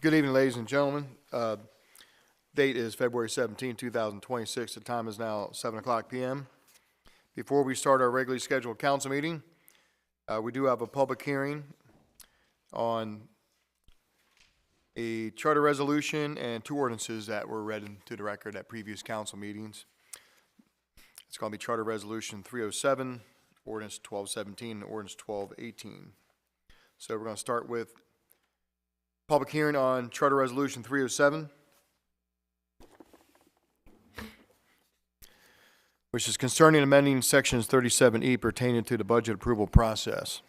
Good evening, ladies and gentlemen. Date is February 17, 2026. The time is now 7 o'clock p.m. Before we start our regularly scheduled council meeting, we do have a public hearing on a charter resolution and two ordinances that were read into the record at previous council meetings. It's going to be Charter Resolution 307, Ordinance 1217, and Ordinance 1218. So we're going to start with public hearing on Charter Resolution 307, which is concerning amending sections 37E pertaining to the budget approval process.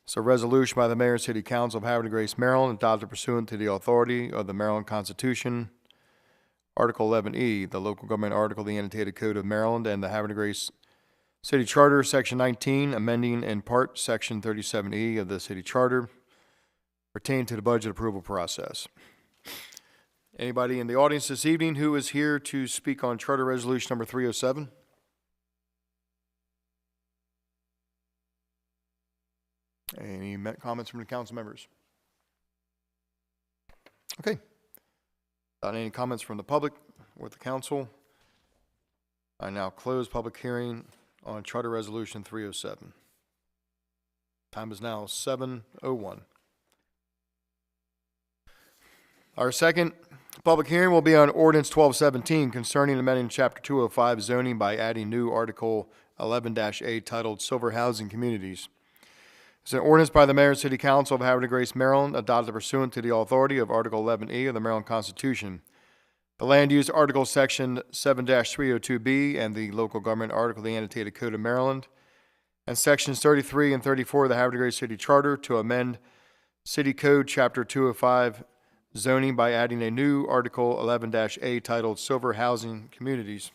It's a resolution by the Mayor and City Council of Havre, Grace, Maryland, adopted pursuant to the authority of the Maryland Constitution, Article 11E, the local government article of the annotated code of Maryland, and the Havre, Grace City Charter, Section 19, amending in part Section 37E of the City Charter pertaining to the budget approval process. Anybody in the audience this evening who is here to speak on Charter Resolution number 307? Any comments from the council members? Okay. Any comments from the public or the council? I now close public hearing on Charter Resolution 307. Time is now 7:01. Our second public hearing will be on Ordinance 1217 concerning amending Chapter 205 zoning by adding new Article 11-A titled Silver Housing Communities. It's an ordinance by the Mayor and City Council of Havre, Grace, Maryland, adopted pursuant to the authority of Article 11E of the Maryland Constitution, the Land Use Article Section 7-302B, and the Local Government Article of the Annotated Code of Maryland, and Sections 33 and 34 of the Havre, Grace City Charter to amend City Code Chapter 205 zoning by adding a new Article 11-A titled Silver Housing Communities.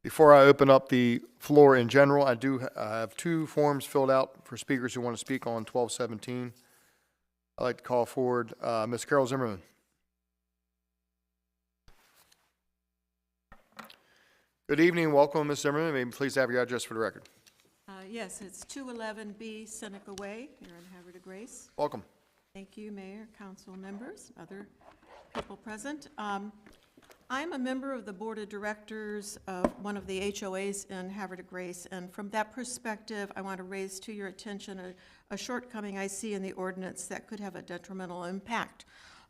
Before I open up the floor in general, I do have two forms filled out for speakers who want to speak on 1217. I'd like to call forward Ms. Carol Zimmerman. Good evening. Welcome, Ms. Zimmerman. May you please have your address for the record. Yes, it's 211B Seneca Way here in Havre de Grace. Welcome. Thank you, Mayor, council members, other people present. I'm a member of the board of directors of one of the HOAs in Havre de Grace, and from that perspective, I want to raise to your attention a shortcoming I see in the ordinance that could have a detrimental impact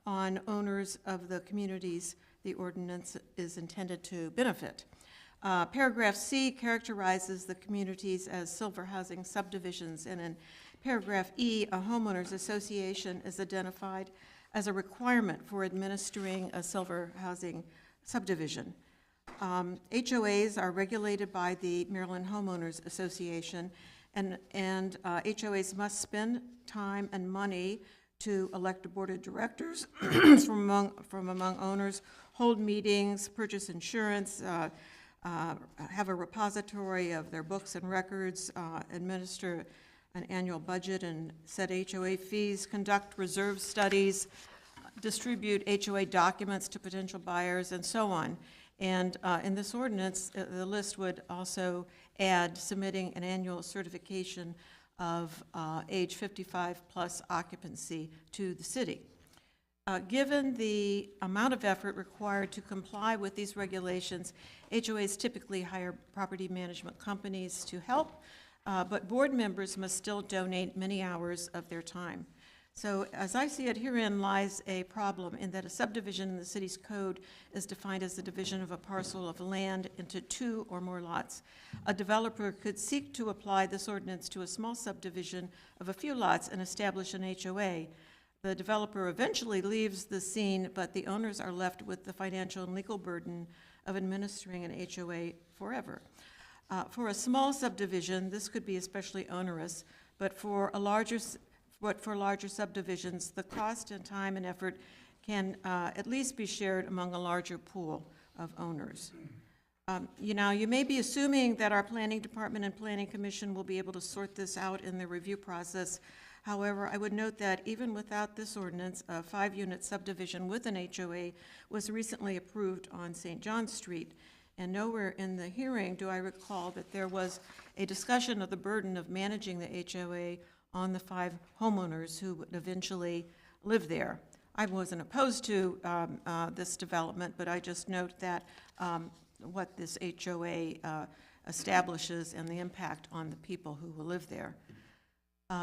on owners of the communities the ordinance is intended to benefit. Paragraph C characterizes the communities as silver housing subdivisions, and in paragraph E, a homeowners association is identified as a requirement for administering a silver housing subdivision. HOAs are regulated by the Maryland Homeowners Association, and HOAs must spend time and money to elect a board of directors from among owners, hold meetings, purchase insurance, have a repository of their books and records, administer an annual budget and set HOA fees, conduct reserve studies, distribute HOA documents to potential buyers, and so on. And in this ordinance, the list would also add submitting an annual certification of age 55 plus occupancy to the city. Given the amount of effort required to comply with these regulations, HOAs typically hire property management companies to help, but board members must still donate many hours of their time. So as I see it, herein lies a problem in that a subdivision in the city's code is defined as the division of a parcel of land into two or more lots. A developer could seek to apply this ordinance to a small subdivision of a few lots and establish an HOA. The developer eventually leaves the scene, but the owners are left with the financial and legal burden of administering an HOA forever. For a small subdivision, this could be especially onerous, but for larger subdivisions, the cost and time and effort can at least be shared among a larger pool of owners. You may be assuming that our planning department and planning commission will be able to sort this out in the review process. However, I would note that even without this ordinance, a 5-unit subdivision with an HOA was recently approved on St. John Street, and nowhere in the hearing do I recall that there was a discussion of the burden of managing the HOA on the 5 homeowners who would eventually live there. I wasn't opposed to this development, but I just note that what this HOA establishes and the impact on the people who will live there.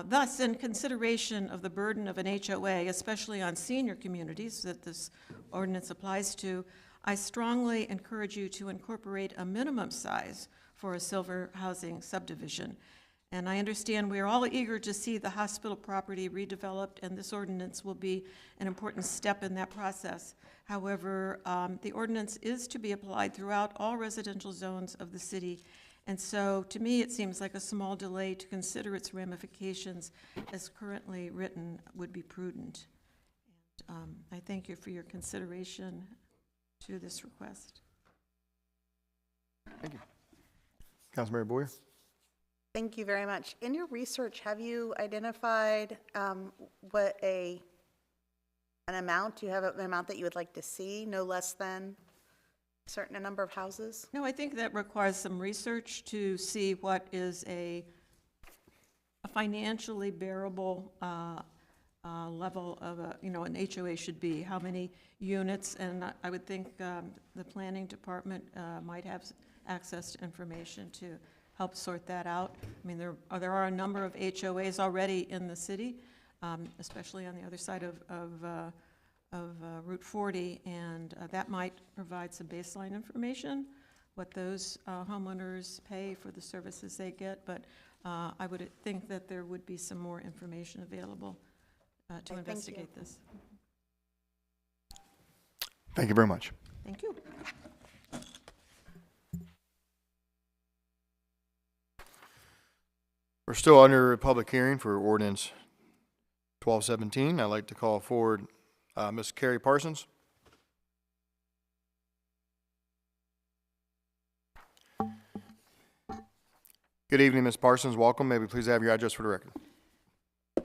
Thus, in consideration of the burden of an HOA, especially on senior communities that this ordinance applies to, I strongly encourage you to incorporate a minimum size for a silver housing subdivision. And I understand we are all eager to see the hospital property redeveloped, and this ordinance will be an important step in that process. However, the ordinance is to be applied throughout all residential zones of the city, and so to me it seems like a small delay to consider its ramifications as currently written would be prudent. And, I thank you for your consideration to this request. Thank you. Councilmember Boyer? Thank you very much. In your research, have you identified what an amount, do you have an amount that you would like to see, no less than a certain number of houses? No, I think that requires some research to see what is a financially bearable level of an HOA should be, how many units, and I would think the planning department might have access to information to help sort that out. I mean, there are a number of HOAs already in the city, especially on the other side of Route 40, and that might provide some baseline information, what those homeowners pay for the services they get, but I would think that there would be some more information available to investigate this. Thank you very much. Thank you. We're still under a public hearing for ordinance 1217. I'd like to call forward Ms. Carrie Parsons. Good evening, Ms. Parsons. Welcome. May we please have your address for the record?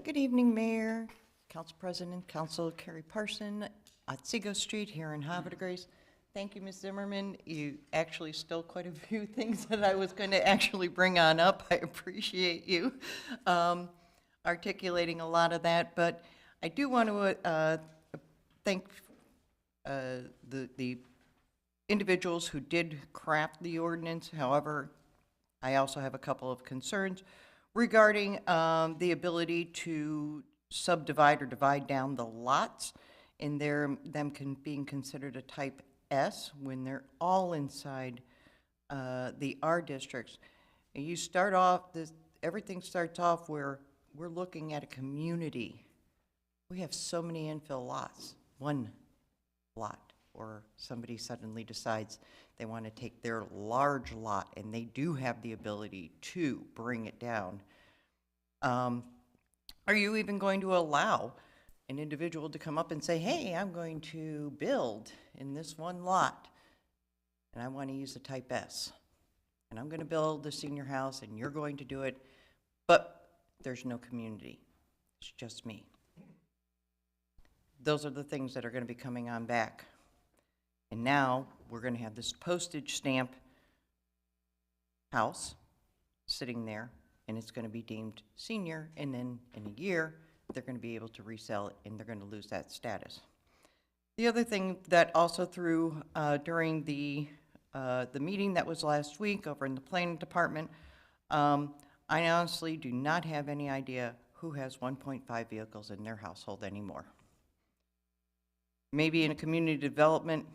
Good evening, Mayor, Council President, Council Carrie Parson at Seago Street here in Havre Grace. Thank you, Ms. Zimmerman. You actually stole quite a few things that I was going to actually bring on up. I appreciate you articulating a lot of that, but I do want to thank the individuals who did craft the ordinance. However, I also have a couple of concerns regarding the ability to subdivide or divide down the lots, and them being considered a type S when they're all inside the R districts. And you start off, everything starts off where we're looking at a community. We have so many infill lots, one lot, or somebody suddenly decides they want to take their large lot, and they do have the ability to bring it down. Are you even going to allow an individual to come up and say, hey, I'm going to build in this one lot, and I want to use a type S, and I'm going to build a senior house, and you're going to do it, but there's no community. It's just me. Those are the things that are going to be coming on back. And now we're going to have this postage stamp house sitting there, and it's going to be deemed senior, and then in a year, they're going to be able to resell it, and they're going to lose that status. The other thing that also threw during the meeting that was last week over in the planning department, I honestly do not have any idea who has 1.5 vehicles in their household anymore. Maybe in a community development,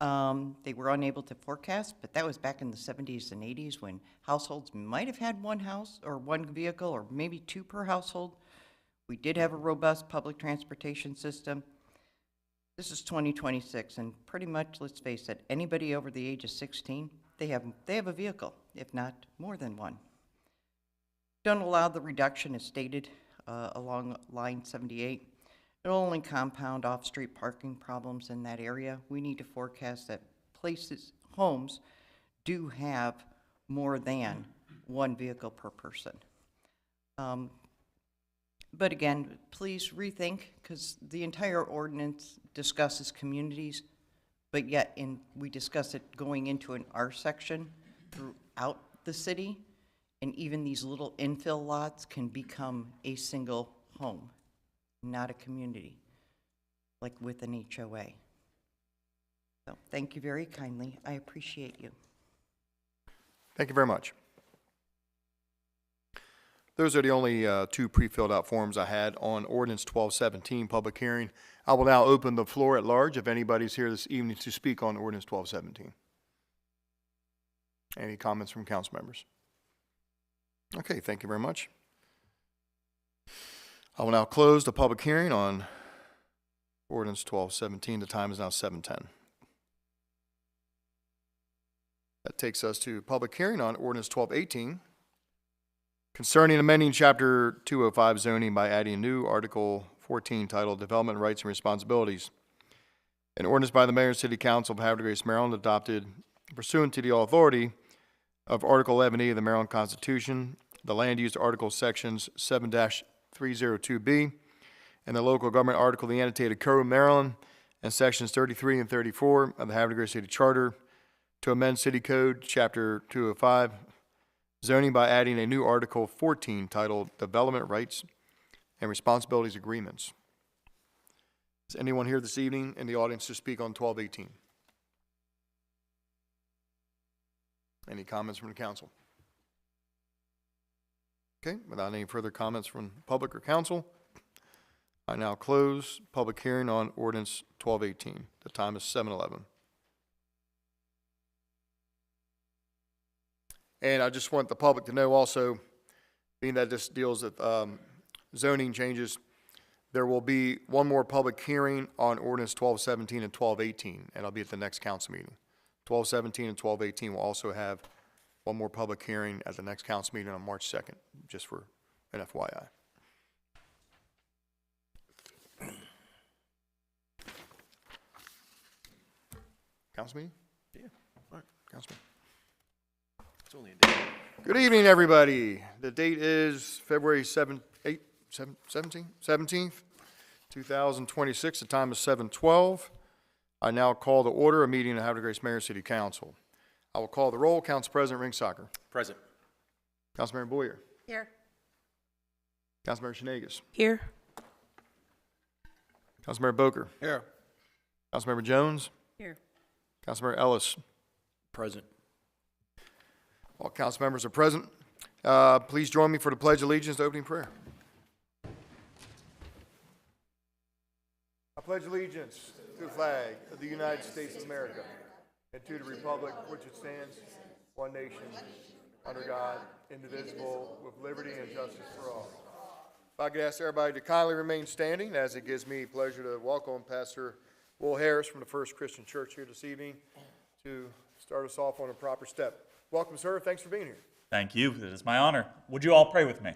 they were unable to forecast, but that was back in the 70s and 80s when households might have had one house or one vehicle or maybe two per household. We did have a robust public transportation system. This is 2026, and pretty much, let's face it, anybody over the age of 16, they have a vehicle, if not more than one. Don't allow the reduction as stated along line 78. It'll only compound off-street parking problems in that area. We need to forecast that places, homes, do have more than one vehicle per person. But again, please rethink, because the entire ordinance discusses communities, but yet we discuss it going into an R section throughout the city, And even these little infill lots can become a single home, not a community, like with an HOA. So thank you very kindly. I appreciate you. Thank you very much. Those are the only two pre-filled out forms I had on ordinance 1217, public hearing. I will now open the floor at large if anybody's here this evening to speak on ordinance 1217. Any comments from council members? Okay, thank you very much. I will now close the public hearing on ordinance 1217. The time is now 7:10. That takes us to public hearing on ordinance 1218 concerning amending chapter 205 zoning by adding a new article 14 titled Development Rights and Responsibilities. An ordinance by the Mayor and City Council of Havre, Maryland, adopted pursuant to the authority of Article 11E of the Maryland Constitution, the Land Use Article Sections 7-302B, and the Local Government Article of the Annotated Code of Maryland, and Sections 33 and 34 of the Havre City Charter to amend City Code, Chapter 205, zoning by adding a new Article 14 titled Development Rights and Responsibilities Agreements. Is anyone here this evening in the audience to speak on 1218? Any comments from the council? Okay, without any further comments from public or council, I now close public hearing on ordinance 1218. The time is 7:11. And I just want the public to know also, being that this deals with zoning changes, there will be one more public hearing on ordinance 1217 and 1218, and it'll be at the next council meeting. 1217 and 1218 will also have one more public hearing at the next council meeting on March 2nd, just for an FYI. Council meeting? Yeah. All right, council meeting. It's only a day. Good evening, everybody. The date is February 17th, 2026. The time is 7:12. I now call to order a meeting of Havre de Grace Mayor City Council. I will call the roll. Council President Ringsacher. Present. Councilmember Boyer. Here. Councilmember Shenagus. Here. Councilmember Boker. Here. Councilmember Jones. Here. Councilmember Ellis. Present. All council members are present. Please join me for the Pledge of Allegiance, the opening prayer. I pledge allegiance to the flag of the United States of America and to the republic for which it stands, one nation, under God, indivisible, with liberty and justice for all. If I could ask everybody to kindly remain standing, as it gives me pleasure to welcome Pastor Will Harris from the First Christian Church here this evening to start us off on a proper step. Welcome, sir. Thanks for being here. Thank you. It is my honor. Would you all pray with me?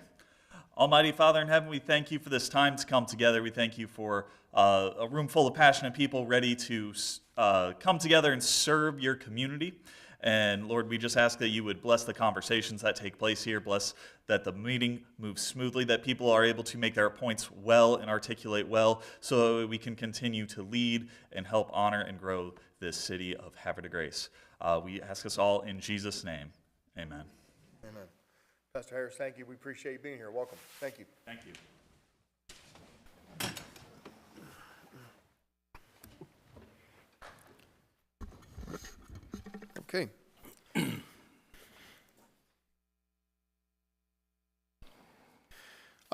Almighty Father in heaven, we thank you for this time to come together. We thank you for a room full of passionate people ready to come together and serve your community. And Lord, we just ask that you would bless the conversations that take place here, bless that the meeting moves smoothly, that people are able to make their points well and articulate well, so that we can continue to lead and help honor and grow this city of Havre de Grace. We ask us all in Jesus' name. Amen. Amen. Pastor Harris, thank you. We appreciate you being here. Welcome. Thank you. Thank you. Okay.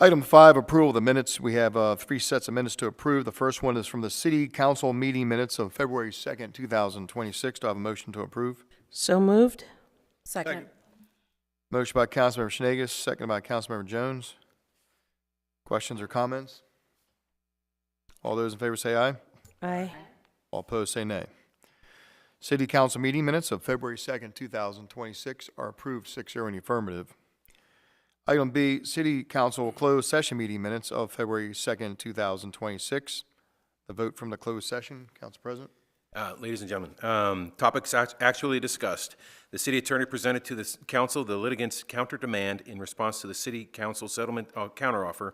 Item 5, approval of the minutes. We have 3 sets of minutes to approve. The first one is from the City Council meeting minutes of February 2nd, 2026. Do I have a motion to approve? So moved. Second. Motion by Councilmember Shenagus, seconded by Councilmember Jones. Questions or comments? All those in favor say aye. Aye. All opposed say nay. City Council meeting minutes of February 2nd, 2026 are approved 6-0 in the affirmative. Item B, City Council closed session meeting minutes of February 2nd, 2026. The vote from the closed session, Council President. Ladies and gentlemen, topics actually discussed. The city attorney presented to the council the litigant's counter-demand in response to the city council settlement counteroffer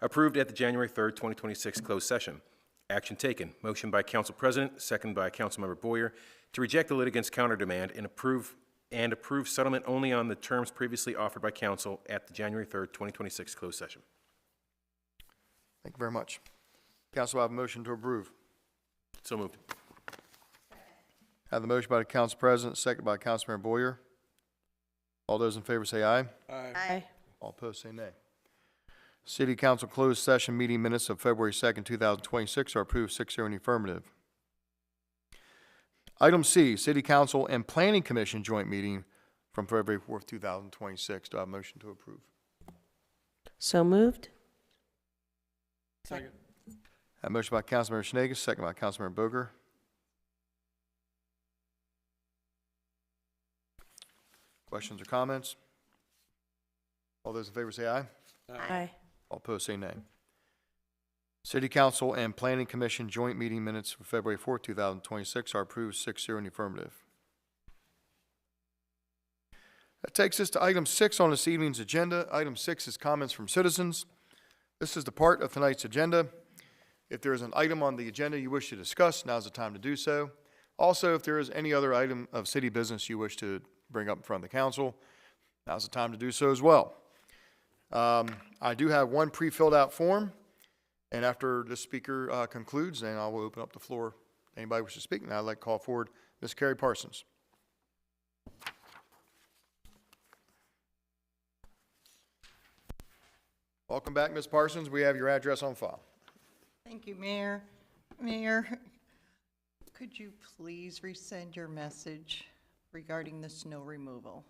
approved at the January 3rd, 2026 closed session. Action taken. Motion by Council President, second by Councilmember Boyer, to reject the litigant's counter-demand and approve and approve settlement only on the terms previously offered by council at the January 3rd, 2026 closed session. Thank you very much. Council, I have a motion to approve. So moved. I have the motion by the council president, second by Councilmember Boyer. All those in favor say aye. Aye. All opposed say nay. City Council closed session meeting minutes of February 2nd, 2026 are approved 6-0 in the affirmative. Item C, City Council and Planning Commission joint meeting from February 4th, 2026. Do I have a motion to approve? So moved? I have a motion by Councilmember Schnagus, second by Councilmember Boger. Questions or comments? All those in favor say aye. Aye. All opposed say nay. City Council and Planning Commission joint meeting minutes for February 4th, 2026 are approved 6-0 in the affirmative. That takes us to item 6 on this evening's agenda. Item 6 is comments from citizens. This is the part of tonight's agenda. If there is an item on the agenda you wish to discuss, now's the time to do so. Also, if there is any other item of city business you wish to bring up in front of the council, now's the time to do so as well. I do have one pre-filled out form, and after the speaker concludes, then I will open up the floor. Anybody wishes to speak, and I'd like to call forward Ms. Carrie Parsons. Welcome back, Ms. Parsons. We have your address on file. Thank you, Mayor. Mayor, could you please resend your message regarding the snow removal?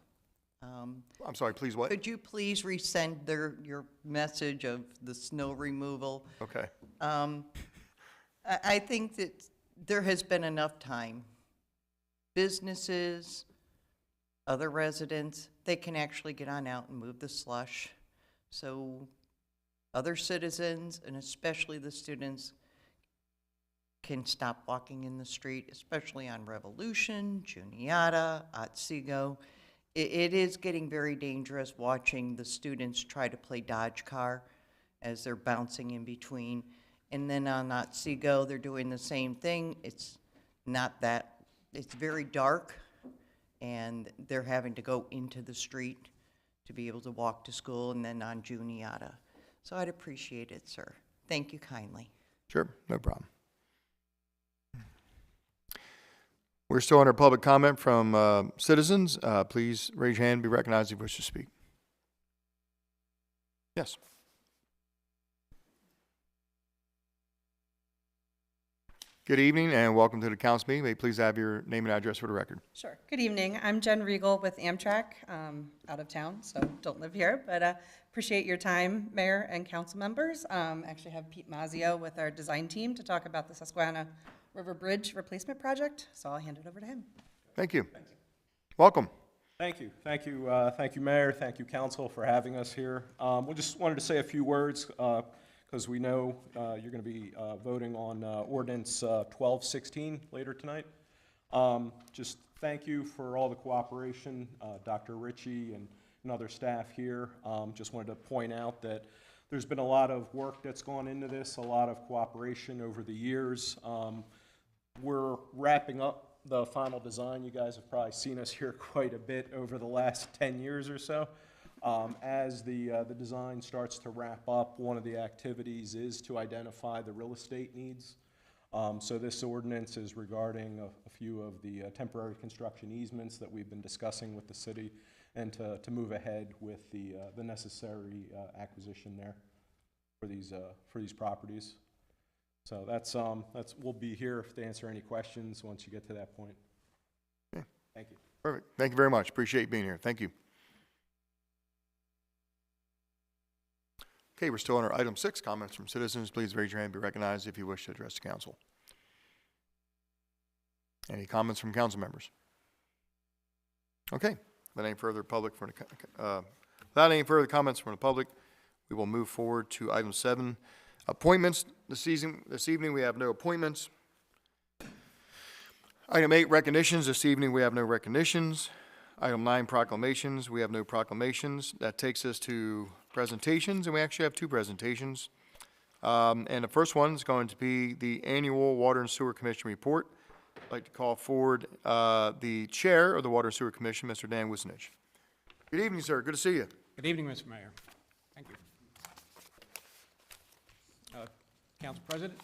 I'm sorry, please what? Could you please resend your message of the snow removal? Okay. I think that there has been enough time. Businesses, other residents, they can actually get on out and move the slush. So other citizens, and especially the students, can stop walking in the street, especially on Revolution, Juniata, Otsego. It is getting very dangerous watching the students try to play dodge car as they're bouncing in between. And then on Otsego, they're doing the same thing. It's not that, it's very dark, and they're having to go into the street to be able to walk to school, and then on Juniata. So I'd appreciate it, sir. Thank you kindly. Sure, no problem. We're still under public comment from citizens. Please raise your hand and be recognized if you wish to speak. Yes. Good evening and welcome to the council meeting. May you please have your name and address for the record. Sure. Good evening. I'm Jen Regal with Amtrak, out of town, so don't live here, but appreciate your time, Mayor and council members. Actually have Pete Mazio with our design team to talk about the Susquehanna River Bridge replacement project, so I'll hand it over to him. Thank you. Welcome. Thank you. Thank you, Mayor. Thank you, Council, for having us here. We just wanted to say a few words because we know you're going to be voting on Ordinance 1216 later tonight. Just thank you for all the cooperation, Dr. Ritchie and other staff here. Just wanted to point out that there's been a lot of work that's gone into this, a lot of cooperation over the years. We're wrapping up the final design. You guys have probably seen us here quite a bit over the last 10 years or so. As the design starts to wrap up, one of the activities is to identify the real estate needs. So this ordinance is regarding a few of the temporary construction easements that we've been discussing with the city, and to move ahead with the necessary acquisition there for these properties. So that's we'll be here to answer any questions once you get to that point. Okay. Thank you. Perfect. Thank you very much. Appreciate you being here. Thank you. Okay, we're still under item 6, comments from citizens. Please raise your hand and be recognized if you wish to address the council. Any comments from council members? Okay, without any further comments from the public, we will move forward to item 7, appointments. This evening we have no appointments. Item 8, recognitions. This evening we have no recognitions. Item 9, proclamations. We have no proclamations. That takes us to presentations, and we actually have 2 presentations. And the first one is going to be the annual Water and Sewer Commission report. I'd like to call forward the Chair of the Water and Sewer Commission, Mr. Dan Wisnich. Good evening, sir. Good to see you. Good evening, Mr. Mayor. Thank you. Council President,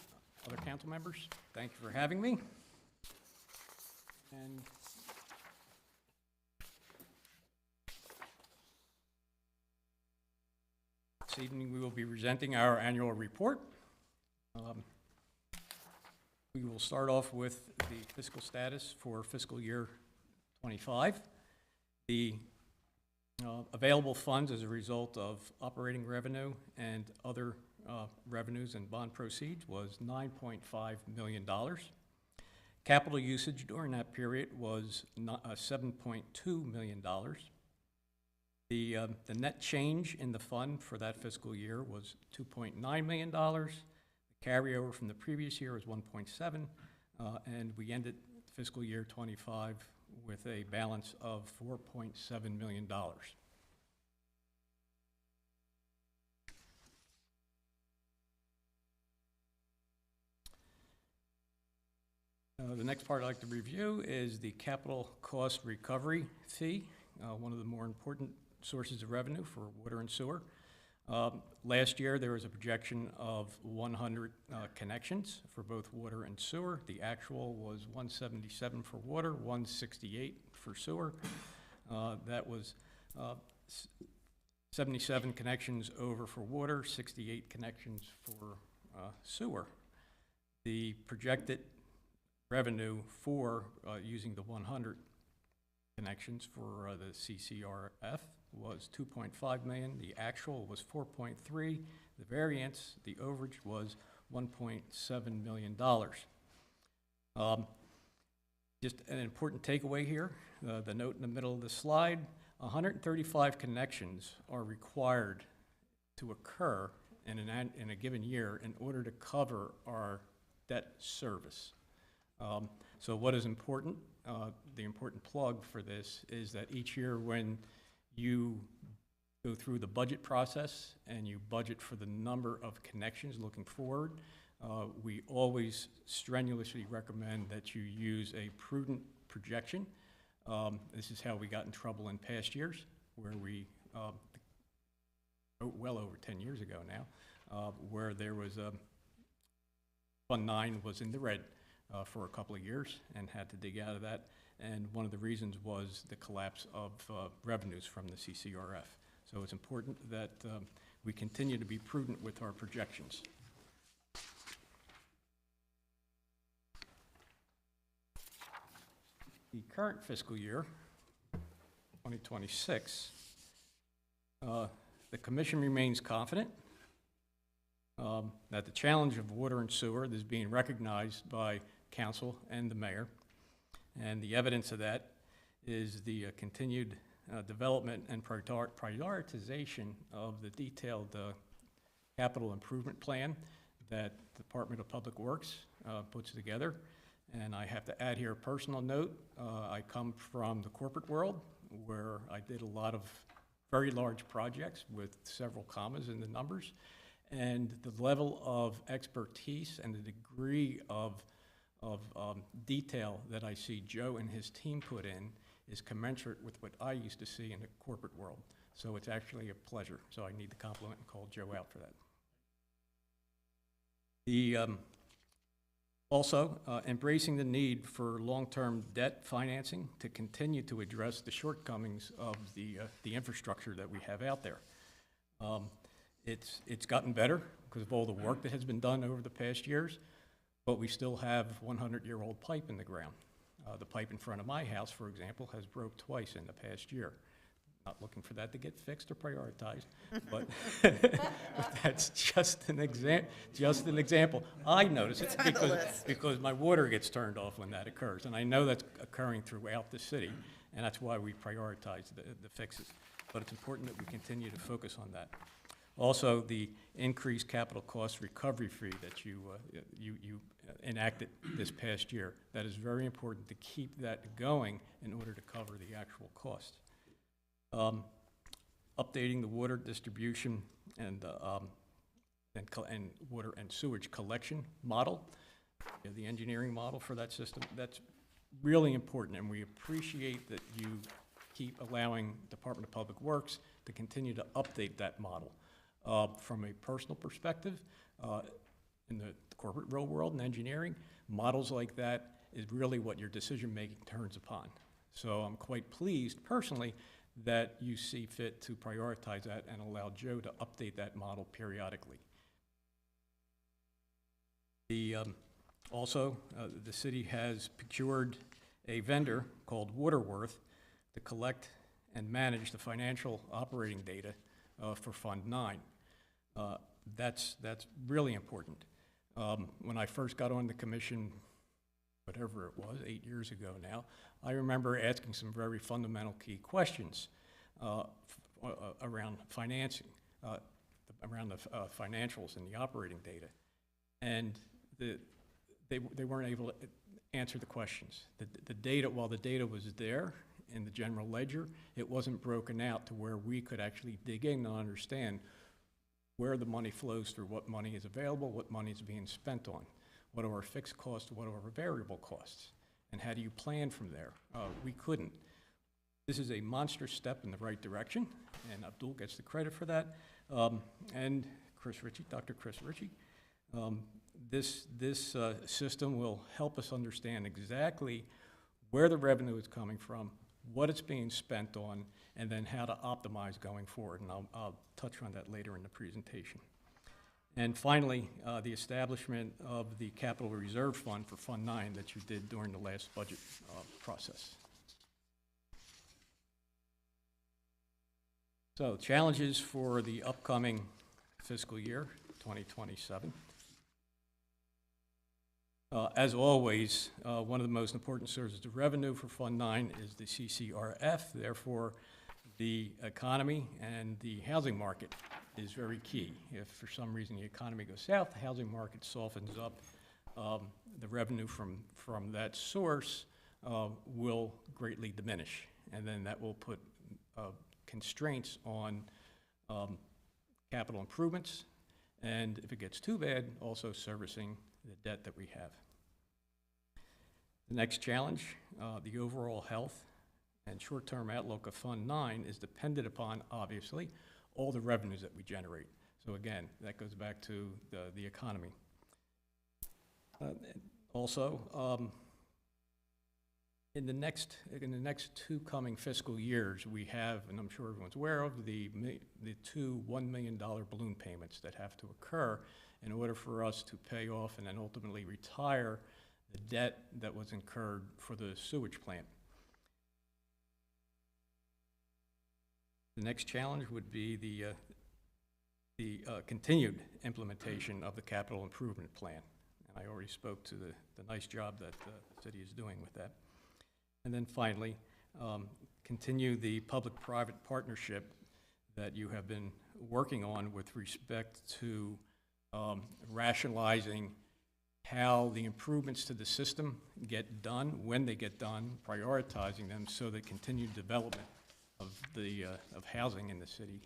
other council members, thank you for having me. And this evening, we will be presenting our annual report. We will start off with the fiscal status for fiscal year '25. The available funds as a result of operating revenue and other revenues and bond proceeds was $9.5 million. Capital usage during that period was $7.2 million. The net change in the fund for that fiscal year was $2.9 million. The carryover from the previous year was 1.7, and we ended fiscal year '25 with a balance of $4.7 million. The next part I'd like to review is the capital cost recovery fee, one of the more important sources of revenue for water and sewer. Last year, there was a projection of 100 connections for both water and sewer. The actual was 177 for water, 168 for sewer. That was 77 connections over for water, 68 connections for sewer. The projected revenue for using the 100 connections for the CCRF was $2.5 million. The actual was $4.3. The variance, the overage, was $1.7 million. Just an important takeaway here, the note in the middle of the slide, 135 connections are required to occur in a given year in order to cover our debt service. So what is important, the important plug for this is that each year when you go through the budget process and you budget for the number of connections looking forward, we always strenuously recommend that you use a prudent projection. This is how we got in trouble in past years, where we, well over 10 years ago now, where there was Fund 9 was in the red for a couple of years and had to dig out of that. And one of the reasons was the collapse of revenues from the CCRF. So it's important that we continue to be prudent with our projections. The current fiscal year, 2026, the Commission remains confident that the challenge of water and sewer is being recognized by Council and the Mayor. And the evidence of that is the continued development and prioritization of the detailed capital improvement plan that the Department of Public Works puts together. And I have to add here a personal note. I come from the corporate world where I did a lot of very large projects with several commas in the numbers. And the level of expertise and the degree of detail that I see Joe and his team put in is commensurate with what I used to see in the corporate world. So it's actually a pleasure. So I need to compliment and call Joe out for that. Also, embracing the need for long-term debt financing to continue to address the shortcomings of the infrastructure that we have out there. It's gotten better because of all the work that has been done over the past years, but we still have 100-year-old pipe in the ground. The pipe in front of my house, for example, has broke twice in the past year. Not looking for that to get fixed or prioritized, but that's just an example. I notice it because my water gets turned off when that occurs, and I know that's occurring throughout the city, and that's why we prioritize the fixes. But it's important that we continue to focus on that. Also, the increased capital cost recovery fee that you enacted this past year, that is very important to keep that going in order to cover the actual cost. Updating the water distribution and water and sewage collection model. the engineering model for that system. That's really important, and we appreciate that you keep allowing Department of Public Works to continue to update that model. From a personal perspective, in the corporate real world and engineering, models like that is really what your decision-making turns upon. So I'm quite pleased personally that you see fit to prioritize that and allow Joe to update that model periodically. Also, the city has procured a vendor called Waterworth to collect and manage the financial operating data for Fund 9. That's really important. When I first got on the commission, whatever it was, 8 years ago now, I remember asking some very fundamental key questions around financing, around the financials and the operating data. And they weren't able to answer the questions. The data, while the data was there in the general ledger, it wasn't broken out to where we could actually dig in and understand where the money flows through, what money is available, what money is being spent on, what are our fixed costs, what are our variable costs, and how do you plan from there? We couldn't. This is a monstrous step in the right direction, and Abdul gets the credit for that, and Chris Ritchie, Dr. Chris Ritchie. This system will help us understand exactly where the revenue is coming from, what it's being spent on, and then how to optimize going forward. And I'll touch on that later in the presentation. And finally, the establishment of the Capital Reserve Fund for Fund 9 that you did during the last budget process. So challenges for the upcoming fiscal year, 2027. As always, one of the most important sources of revenue for Fund 9 is the CCRF. Therefore, the economy and the housing market is very key. If for some reason the economy goes south, the housing market softens up, the revenue from that source will greatly diminish. And then that will put constraints on capital improvements, and if it gets too bad, also servicing the debt that we have. The next challenge, the overall health and short-term outlook of Fund 9 is dependent upon, obviously, all the revenues that we generate. So again, that goes back to the economy. Also, in the next two coming fiscal years, we have, and I'm sure everyone's aware of, the two $1 million balloon payments that have to occur in order for us to pay off and then ultimately retire the debt that was incurred for the sewage plant. The next challenge would be the continued implementation of the capital improvement plan. And I already spoke to the nice job that the city is doing with that. And then finally, continue the public-private partnership that you have been working on with respect to rationalizing how the improvements to the system get done, when they get done, prioritizing them so that continued development of housing in the city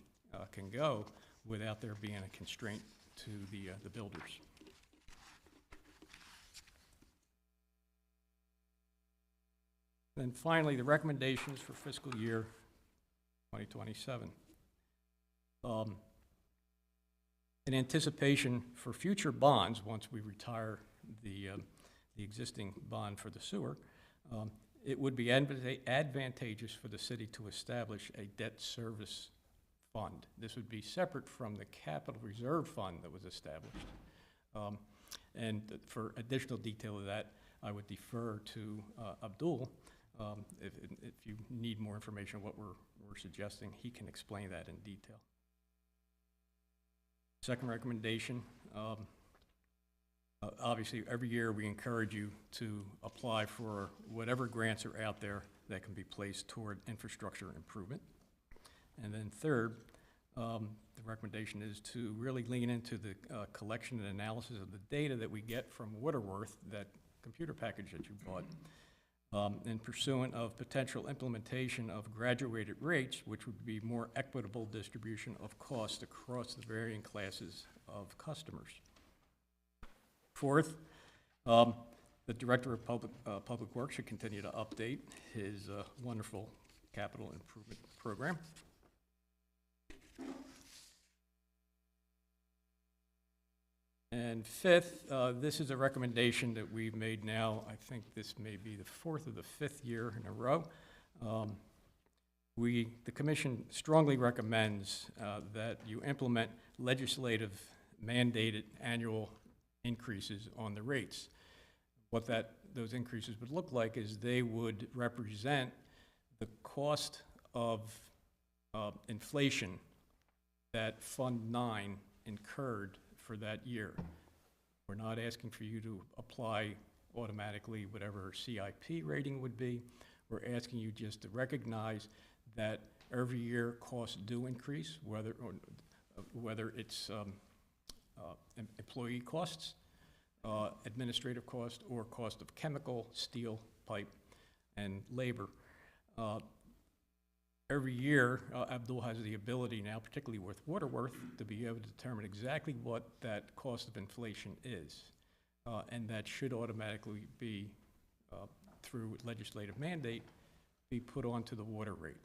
can go without there being a constraint to the builders. Then finally, the recommendations for fiscal year 2027. In anticipation for future bonds, once we retire the existing bond for the sewer, it would be advantageous for the city to establish a debt service fund. This would be separate from the capital reserve fund that was established. And for additional detail of that, I would defer to Abdul. If you need more information on what we're suggesting, he can explain that in detail. Second recommendation, obviously every year we encourage you to apply for whatever grants are out there that can be placed toward infrastructure improvement. And then third, the recommendation is to really lean into the collection and analysis of the data that we get from Waterworth, that computer package that you bought, in pursuant of potential implementation of graduated rates, which would be more equitable distribution of cost across the varying classes of customers. Fourth, The Director of Public Works should continue to update his wonderful capital improvement program. And fifth, this is a recommendation that we've made now. I think this may be the fourth or the fifth year in a row. The Commission strongly recommends that you implement legislative mandated annual increases on the rates. What those increases would look like is they would represent the cost of inflation that Fund 9 incurred for that year. We're not asking for you to apply automatically whatever CIP rating would be. We're asking you just to recognize that every year costs do increase, whether it's employee costs, administrative cost, or cost of chemical, steel, pipe, and labor. Every year, Abdul has the ability now, particularly with Waterworth, to be able to determine exactly what that cost of inflation is. And that should automatically be, through legislative mandate, be put onto the water rate.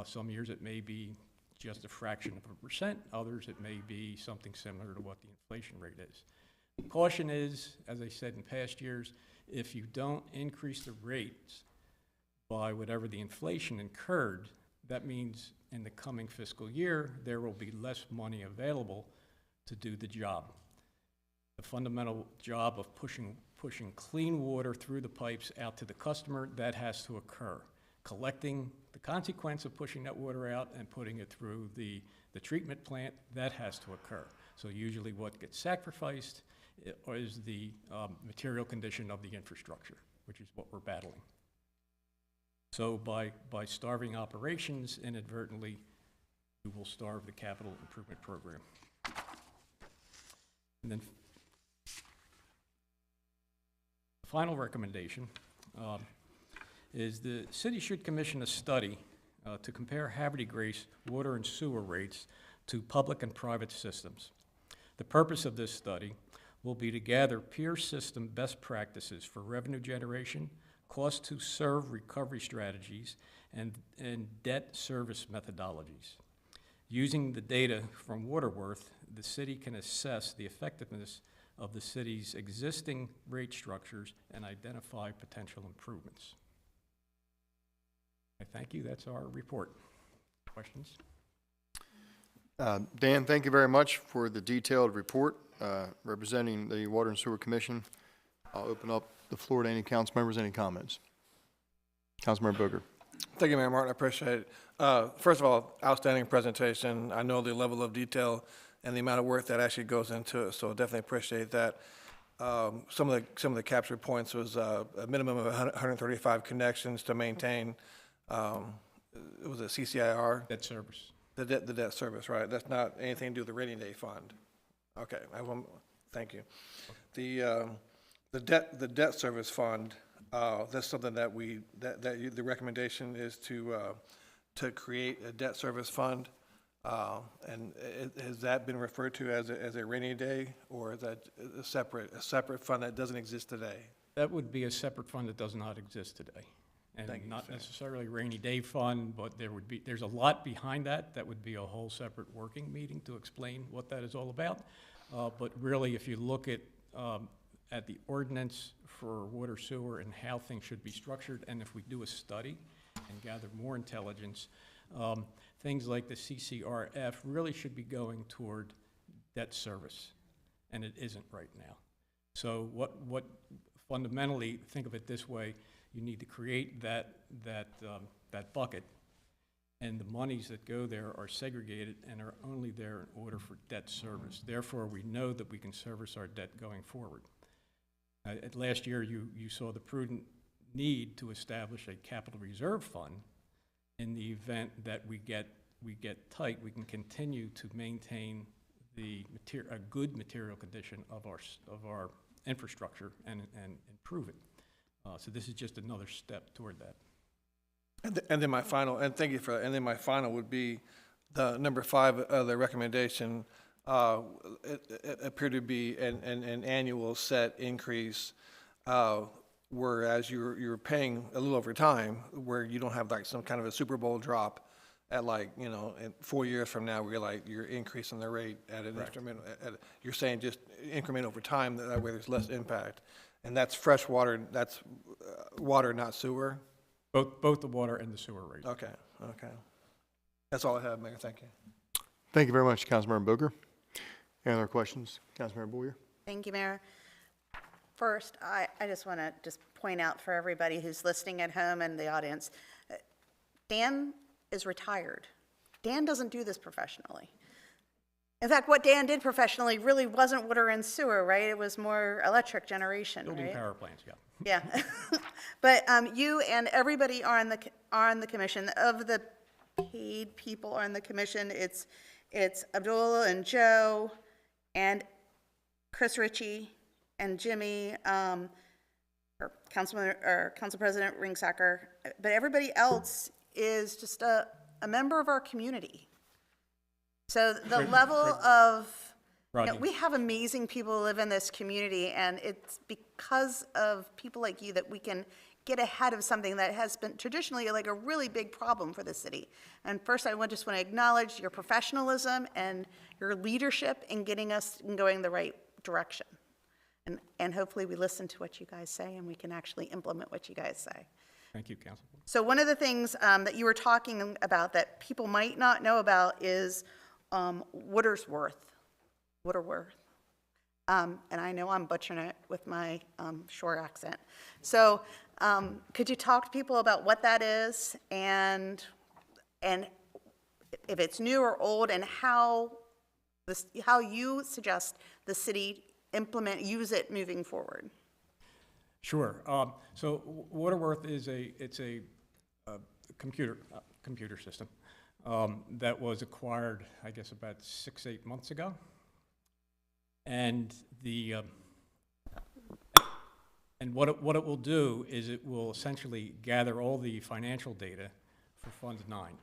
Some years it may be just a fraction of a percent, others it may be something similar to what the inflation rate is. The caution is, as I said in past years, if you don't increase the rates by whatever the inflation incurred, that means in the coming fiscal year, there will be less money available to do the job. The fundamental job of pushing clean water through the pipes out to the customer, that has to occur. Collecting the consequence of pushing that water out and putting it through the treatment plant, that has to occur. So usually what gets sacrificed is the material condition of the infrastructure, which is what we're battling. So by starving operations inadvertently, we will starve the capital improvement program. And then the final recommendation is the city should commission a study to compare Havre Grace water and sewer rates to public and private systems. The purpose of this study will be to gather peer system best practices for revenue generation, cost to serve recovery strategies, and debt service methodologies. Using the data from Waterworth, the city can assess the effectiveness of the city's existing rate structures and identify potential improvements. I thank you. That's our report. Questions? Dan, thank you very much for the detailed report representing the Water and Sewer Commission. I'll open up the floor to any council members, any comments. Councilmember Booker. Thank you, Mayor Martin. I appreciate it. First of all, outstanding presentation. I know the level of detail and the amount of work that actually goes into it, so definitely appreciate that. Some of the captured points was a minimum of 135 connections to maintain. It was a CCIR. Debt service. The debt service, right? That's not anything to do with the rainy day fund. Okay, thank you. The debt service fund. That's something that the recommendation is to create a debt service fund. And has that been referred to as a rainy day, or is that a separate fund that doesn't exist today? That would be a separate fund that does not exist today. And not necessarily a rainy day fund, but there's a lot behind that. That would be a whole separate working meeting to explain what that is all about. But really, if you look at the ordinance for water sewer and how things should be structured, and if we do a study and gather more intelligence, things like the CCRF really should be going toward debt service, and it isn't right now. So what fundamentally, think of it this way, you need to create that bucket, and the monies that go there are segregated and are only there in order for debt service. Therefore, we know that we can service our debt going forward. Last year, you saw the prudent need to establish a capital reserve fund. In the event that we get tight, we can continue to maintain a good material condition of our infrastructure and improve it. So this is just another step toward that. And then my final, and thank you for that, and then my final would be the number 5 of the recommendation, it appeared to be an annual set increase, whereas you're paying a little over time, where you don't have like some kind of a Super Bowl drop at like, you know, in 4 years from now, where you're increasing the rate at an increment, you're saying just increment over time, that way there's less impact. And that's fresh water, that's water, not sewer? Both the water and the sewer rate. Okay, okay. That's all I have, Mayor, thank you. Thank you very much, Councilmember Booker. Any other questions? Councilmember Boyer? Thank you, Mayor. First, I just want to just point out for everybody who's listening at home and the audience, Dan is retired. Dan doesn't do this professionally. In fact, what Dan did professionally really wasn't water and sewer, right? It was more electric generation, Building right? power plants, yeah. Yeah. But you and everybody are on the commission. Of the paid people on the commission, it's Abdullah and Joe and Chris Ritchie and Jimmy, or Council President Ringsacker. But everybody else is just a member of our community. So the level of, Rodney. we have amazing people who live in this community, and it's because of people like you that we can get ahead of something that has been traditionally like a really big problem for the city. And first, just want to acknowledge your professionalism and your leadership in getting us going the right direction. And hopefully we listen to what you guys say and we can actually implement what you guys say. Thank you, Council. So one of the things that you were talking about that people might not know about is Waterworth. And I know I'm butchering it with my shore accent. So could you talk to people about what that is and if it's new or old, and how you suggest the city use it moving forward? Sure. So Waterworth is a computer system that was acquired, I guess, about 6-8 months ago. And what it will do is it will essentially gather all the financial data for Fund 9.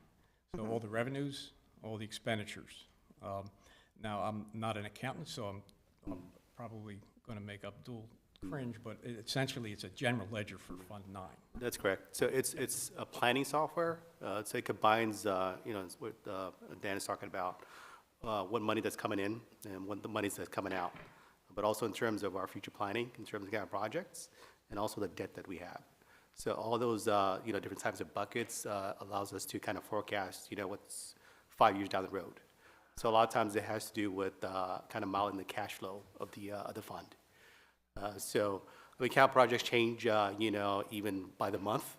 So all the revenues, all the expenditures. Now, I'm not an accountant, so I'm probably going to make Abdul cringe, but essentially it's a general ledger for Fund 9. That's correct. So it's a planning software. So it combines, it's what Dan is talking about, what money that's coming in and what the money that's coming out, but also in terms of our future planning, in terms of our projects, and also the debt that we have. So all those, different types of buckets allows us to kind of forecast, what's 5 years down the road. So a lot of times it has to do with kind of modeling the cash flow of the fund. So account projects change, even by the month.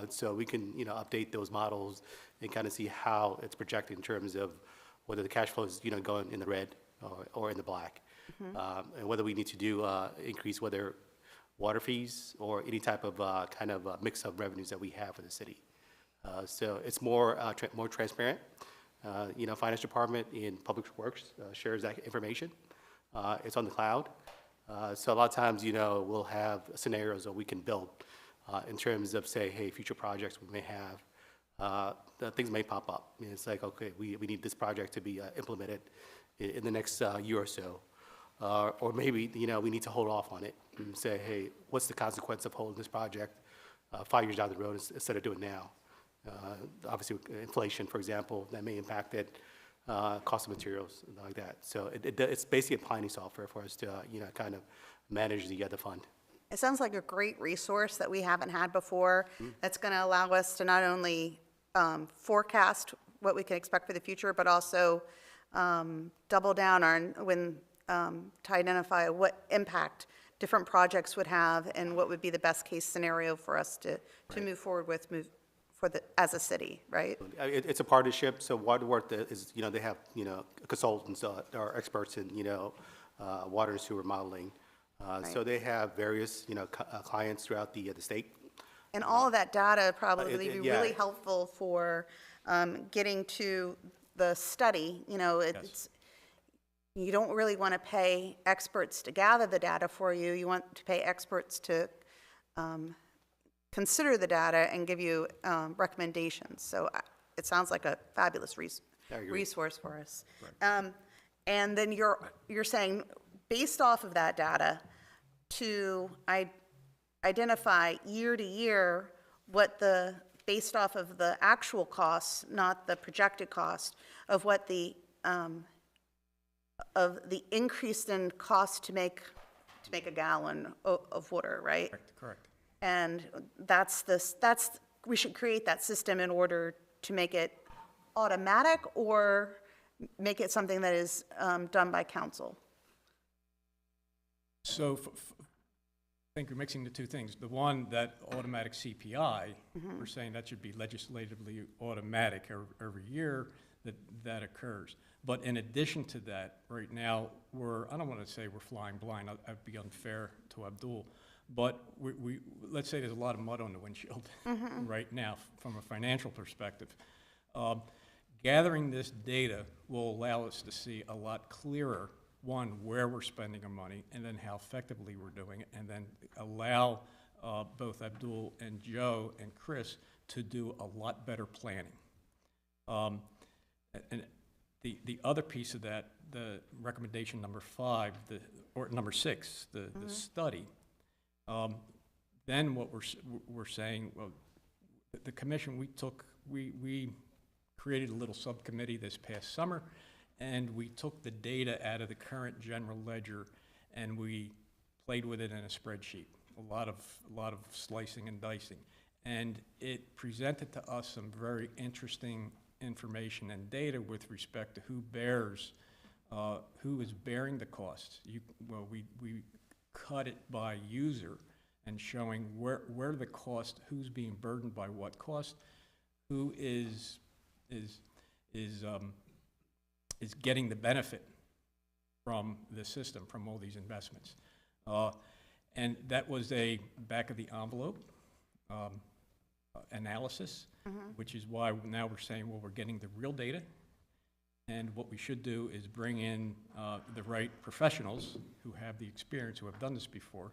So we can, update those models and kind of see how it's projected in terms of whether the cash flow is, going in the red or in the black. And whether we need to do increase whether water fees or any type of kind of mix of revenues that we have for the city. So it's more transparent. Finance department in public works shares that information. It's on the cloud. So a lot of times, we'll have scenarios that we can build in terms of, say, hey, future projects we may have. Things may pop up. I mean, it's like, okay, we need this project to be implemented in the next year or so. Or maybe, we need to hold off on it and say, hey, what's the consequence of holding this project 5 years down the road instead of doing it now? Obviously, inflation, for example, that may impact it, cost of materials, like that. So it's basically a planning software for us to, kind of manage the fund. It sounds like a great resource that we haven't had before. That's going to allow us to not only forecast what we can expect for the future, but also double down to identify what impact different projects would have and what would be the best case scenario for us to move forward with as a city, right? It's a partnership. So Waterworth is, they have, consultants that are experts in, water and sewer modeling. So they have various, clients throughout the state. And all of that data probably would be yeah. really helpful for getting to the study. You don't really want to pay experts to gather the data for you. You want to pay experts to consider the data and give you recommendations. So it sounds like a fabulous resource for us. And then you're saying, based off of that data, to identify year to year what based off of the actual costs, not the projected cost, of what the increase in cost to make a gallon of water, right? Correct. And we should create that system in order to make it automatic or make it something that is done by council. So I think you're mixing the two things. The one, that automatic CPI, we're saying that should be legislatively automatic every year that occurs. But in addition to that, right now, I don't want to say we're flying blind, I'd be unfair to Abdul, but let's say there's a lot of mud on the windshield right now from a financial perspective. Gathering this data will allow us to see a lot clearer, one, where we're spending our money, and then how effectively we're doing it, and then allow both Abdul and Joe and Chris to do a lot better planning. And the other piece of that, the recommendation number 5, or number 6, the study, then what we're saying, well, the commission, we created a little subcommittee this past summer, and we took the data out of the current general ledger and we played with it in a spreadsheet, a lot of slicing and dicing. And it presented to us some very interesting information and data with respect to who is bearing the costs. We cut it by user and showing where the cost, who's being burdened by what cost, who is getting the benefit from the system, from all these investments. And that was a back-of-the-envelope analysis, which is why now we're saying, well, we're getting the real data, and what we should do is bring in the right professionals who have the experience, who have done this before,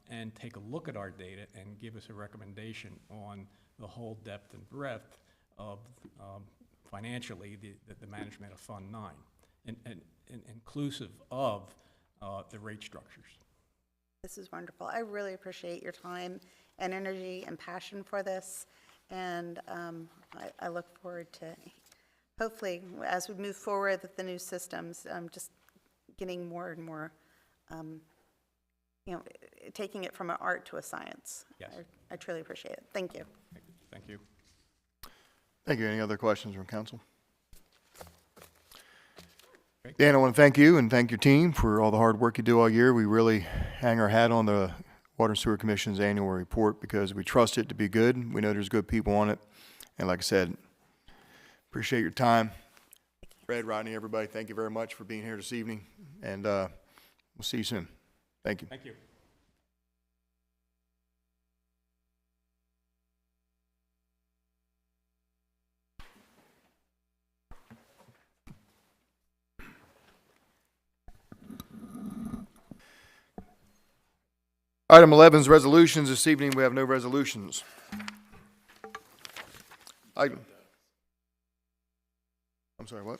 and take a look at our data and give us a recommendation on the whole depth and breadth of financially the management of Fund 9, and inclusive of the rate structures. This is wonderful. I really appreciate your time and energy and passion for this, and I look forward to, hopefully, as we move forward with the new systems, just getting more and more, taking it from an art to a science. Yes. I truly appreciate it. Thank you. Thank you. Thank you. Any other questions from council? Dan, I want to thank you and thank your team for all the hard work you do all year. We really hang our hat on the Water and Sewer Commission's annual report because we trust it to be good. We know there's good people on it. And like I said, appreciate your time. Fred, Rodney, everybody, thank you very much for being here this evening. And we'll see you soon. Thank you. Thank you. Item 11 is resolutions. This evening, we have no resolutions. I'm sorry, what?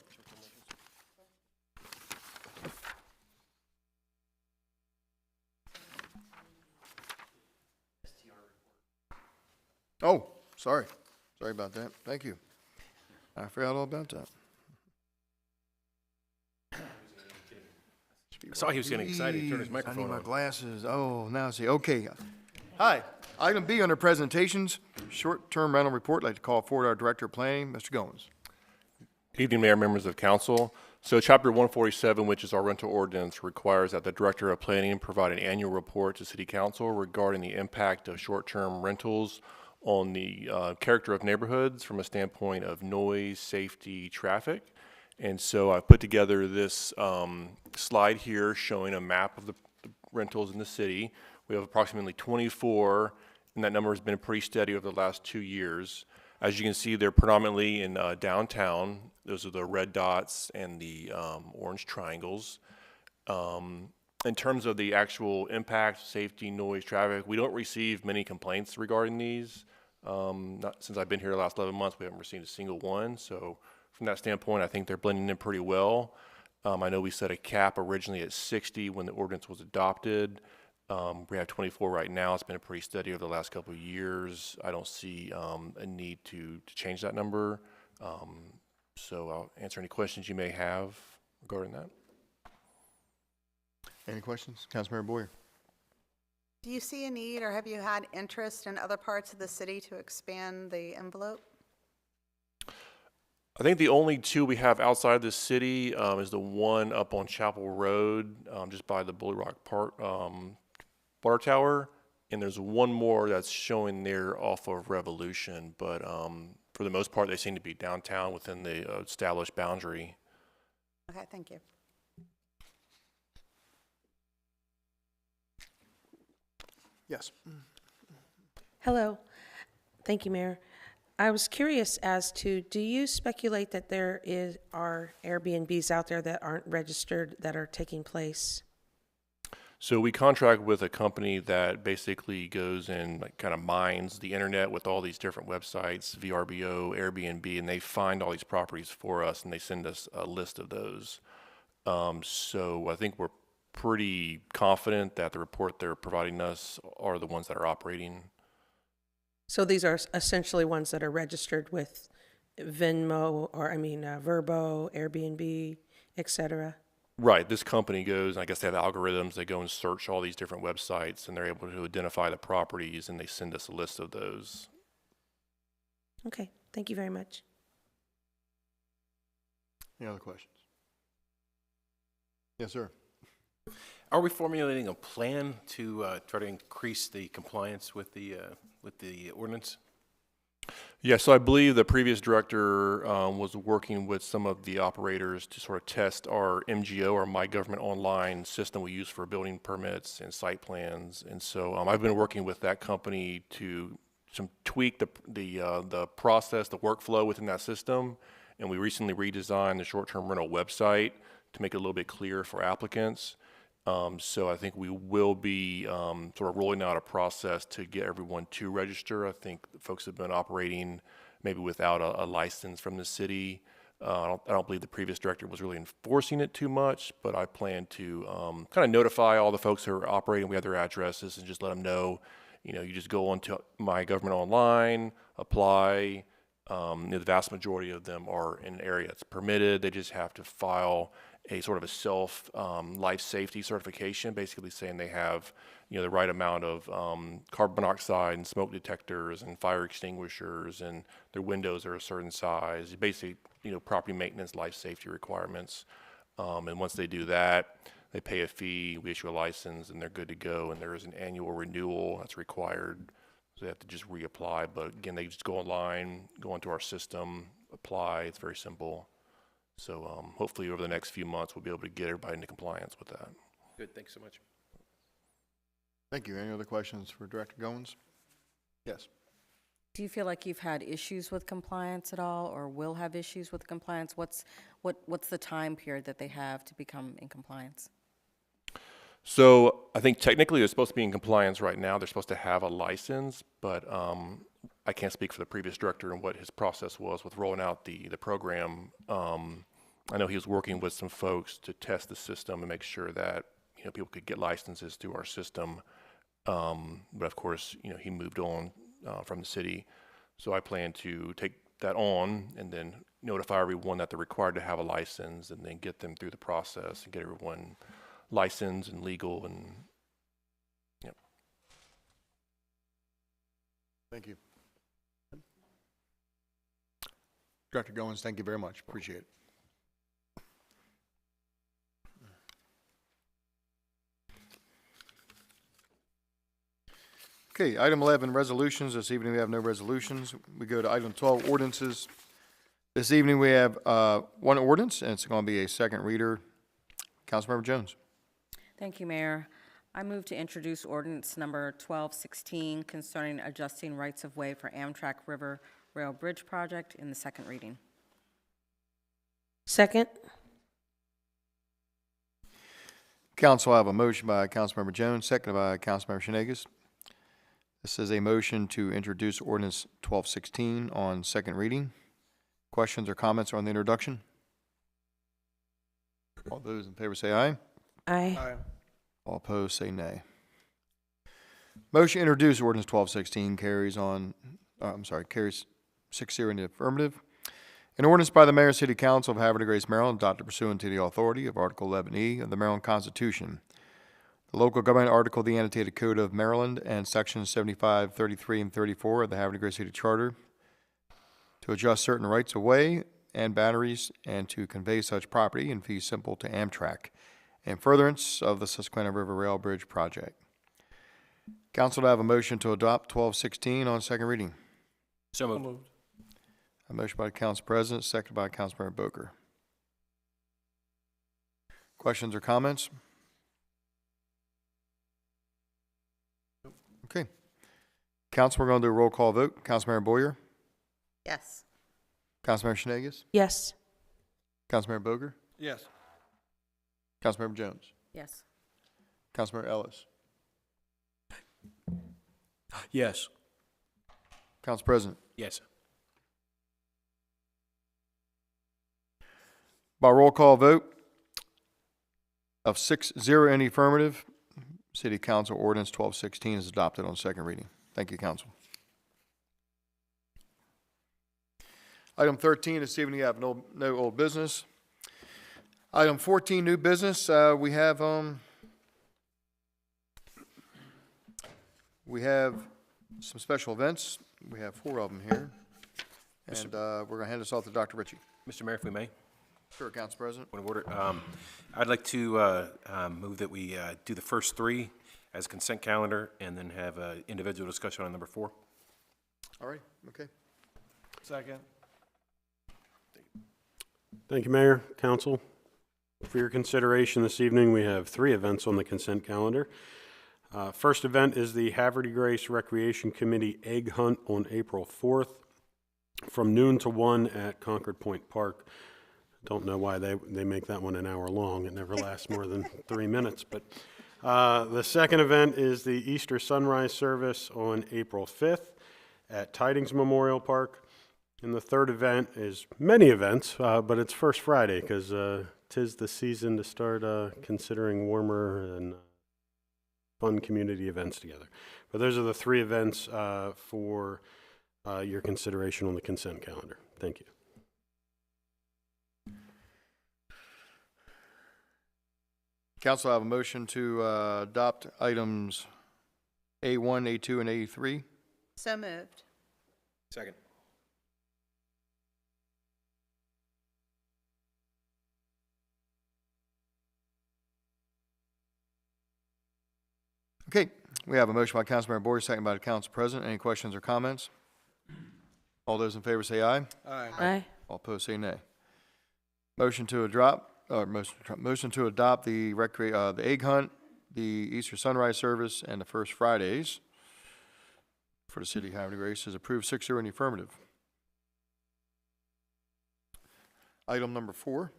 Oh, sorry. Sorry about that. Thank you. I forgot all about that. I saw he was getting excited. He turned his Jeez, microphone I need my on. glasses. Oh, now I see. Okay. Hi. Item B under presentations, short-term rental report. I'd like to call forward our Director of Planning, Mr. Goins. Good evening, Mayor, members of council. So Chapter 147, which is our rental ordinance, requires that the Director of Planning provide an annual report to City Council regarding the impact of short-term rentals on the character of neighborhoods from a standpoint of noise, safety, traffic. And so I put together this slide here showing a map of the rentals in the city. We have approximately 24, and that number has been pretty steady over the last 2 years. As you can see, they're predominantly in downtown. Those are the red dots and the orange triangles. In terms of the actual impact, safety, noise, traffic, we don't receive many complaints regarding these. Not since I've been here the last 11 months, we haven't received a single one. So from that standpoint, I think they're blending in pretty well. I know we set a cap originally at 60 when the ordinance was adopted. We have 24 right now. It's been pretty steady over the last couple of years. I don't see a need to change that number. So I'll answer any questions you may have regarding that. Any questions? Councilmember Boyer. Do you see a need, or have you had interest in other parts of the city to expand the envelope? I think the only two we have outside the city is the one up on Chapel Road, just by the Bully Rock Park water tower, and there's one more that's showing there off of Revolution. But for the most part, they seem to be downtown within the established boundary. Okay, thank you. Yes. Hello. Thank you, Mayor. I was curious as to, do you speculate that are Airbnbs out there that aren't registered that are taking place? So we contract with a company that basically goes and like kind of mines the internet with all these different websites, VRBO, Airbnb, and they find all these properties for us and they send us a list of those. So I think we're pretty confident that the report they're providing us are the ones that are operating. So these are essentially ones that are registered with Venmo, Vrbo, Airbnb, et cetera? Right. This company goes, and I guess they have algorithms. They go and search all these different websites, and they're able to identify the properties, and they send us a list of those. Okay, thank you very much. Any other questions? Yes, sir. Are we formulating a plan to try to increase the compliance with the ordinance? Yeah, so I believe the previous director was working with some of the operators to sort of test our MGO, or My Government Online system we use for building permits and site plans. And so I've been working with that company to tweak the process, the workflow within that system. And we recently redesigned the short-term rental website to make it a little bit clearer for applicants. So I think we will be sort of rolling out a process to get everyone to register. I think folks have been operating maybe without a license from the city. I don't believe the previous director was really enforcing it too much, but I plan to kind of notify all the folks who are operating. We have their addresses and just let them know, you just go onto My Government Online, apply. The vast majority of them are in an area that's permitted. They just have to file a sort of a self life safety certification, basically saying they have the right amount of carbon monoxide and smoke detectors and fire extinguishers, and their windows are a certain size. Basically, property maintenance, life safety requirements. And once they do that, they pay a fee. We issue a license, and they're good to go. And there is an annual renewal that's required. So they have to just reapply. But again, they just go online, go into our system, apply. It's very simple. So hopefully over the next few months, we'll be able to get everybody into compliance with that. Good, thanks so much. Thank you. Any other questions for Director Goins? Yes. Do you feel like you've had issues with compliance at all, or will have issues with compliance? What's the time period that they have to become in compliance? So I think technically they're supposed to be in compliance right now. They're supposed to have a license, but I can't speak for the previous director and what his process was with rolling out the program. I know he was working with some folks to test the system and make sure that people could get licenses through our system. But of course, he moved on from the city. So I plan to take that on and then notify everyone that they're required to have a license, and then get them through the process and get everyone licensed and legal. And yep. Thank you. Director Goins, thank you very much. Appreciate it. Okay, item 11, resolutions. This evening we have no resolutions. We go to item 12, ordinances. This evening we have one ordinance, and it's going to be a second reader. Councilmember Jones. Thank you, Mayor. I move to introduce ordinance number 1216 concerning adjusting rights-of-way for Amtrak River Rail Bridge project in the second reading. Second? Council, I have a motion by Councilmember Jones, seconded by Councilmember Shenegis. This is a motion to introduce ordinance 1216 on second reading. Questions or comments on the introduction? All those in favor say aye. Aye. Aye. All opposed say nay. Motion to introduce ordinance 1216 carries 6-0 in the affirmative. An ordinance by the Mayor and City Council of Havre de Grace, Maryland, adopted pursuant to the authority of Article 11E of the Maryland Constitution, the local government article of the annotated code of Maryland, and sections 75, 33, and 34 of the Havre de Grace City Charter, to adjust certain rights of way and boundaries and to convey such property in fee simple to Amtrak in furtherance of the Susquehanna River Rail Bridge project. Council to have a motion to adopt 1216 on second reading. So moved. Moved. A motion by the Council President, seconded by Councilmember Boker. Questions or comments? Okay. Council, we're going to do a roll call vote. Councilmember Boyer, Yes. Councilmember Shenegis, Yes. Councilmember Boger, Yes. Councilmember Jones, Yes. Councilmember Ellis, Yes. Council President. Yes. By roll call vote of 6-0 in the affirmative, City Council Ordinance 1216 is adopted on second reading. Thank you, Council. Item 13, this evening, you have no old business. Item 14, new business. We have some special events. We have 4 of them here. And we're going to hand this off to Dr. Ritchie. Mr. Mayor, if we may, Sure, Council President. point of order. I'd like to move that we do the first 3 as consent calendar and then have an individual discussion on number 4. All right, okay. Second. Thank you, Mayor, Council. For your consideration this evening, we have 3 events on the consent calendar. First event is the Havre de Grace Recreation Committee Egg Hunt on April 4th from noon to 1 at Concord Point Park. Don't know why they make that one an hour long. It never lasts more than 3 minutes. But the second event is the Easter Sunrise Service on April 5th at Tidings Memorial Park. And the third event is many events, but it's First Friday because 'tis the season to start considering warmer and fun community events together. But those are the 3 events for your consideration on the consent calendar. Thank you. Council, I have a motion to adopt items A1, A2, and A3. So moved. Second. Okay, we have a motion by Councilmember Boyer, second by the Council President. Any questions or comments? All those in favor say aye. Aye. Aye. All opposed say nay. Motion to adopt the egg hunt, the Easter Sunrise Service, and the First Fridays for the City of Havre de Grace is approved 6-0 in the affirmative. Item number 4.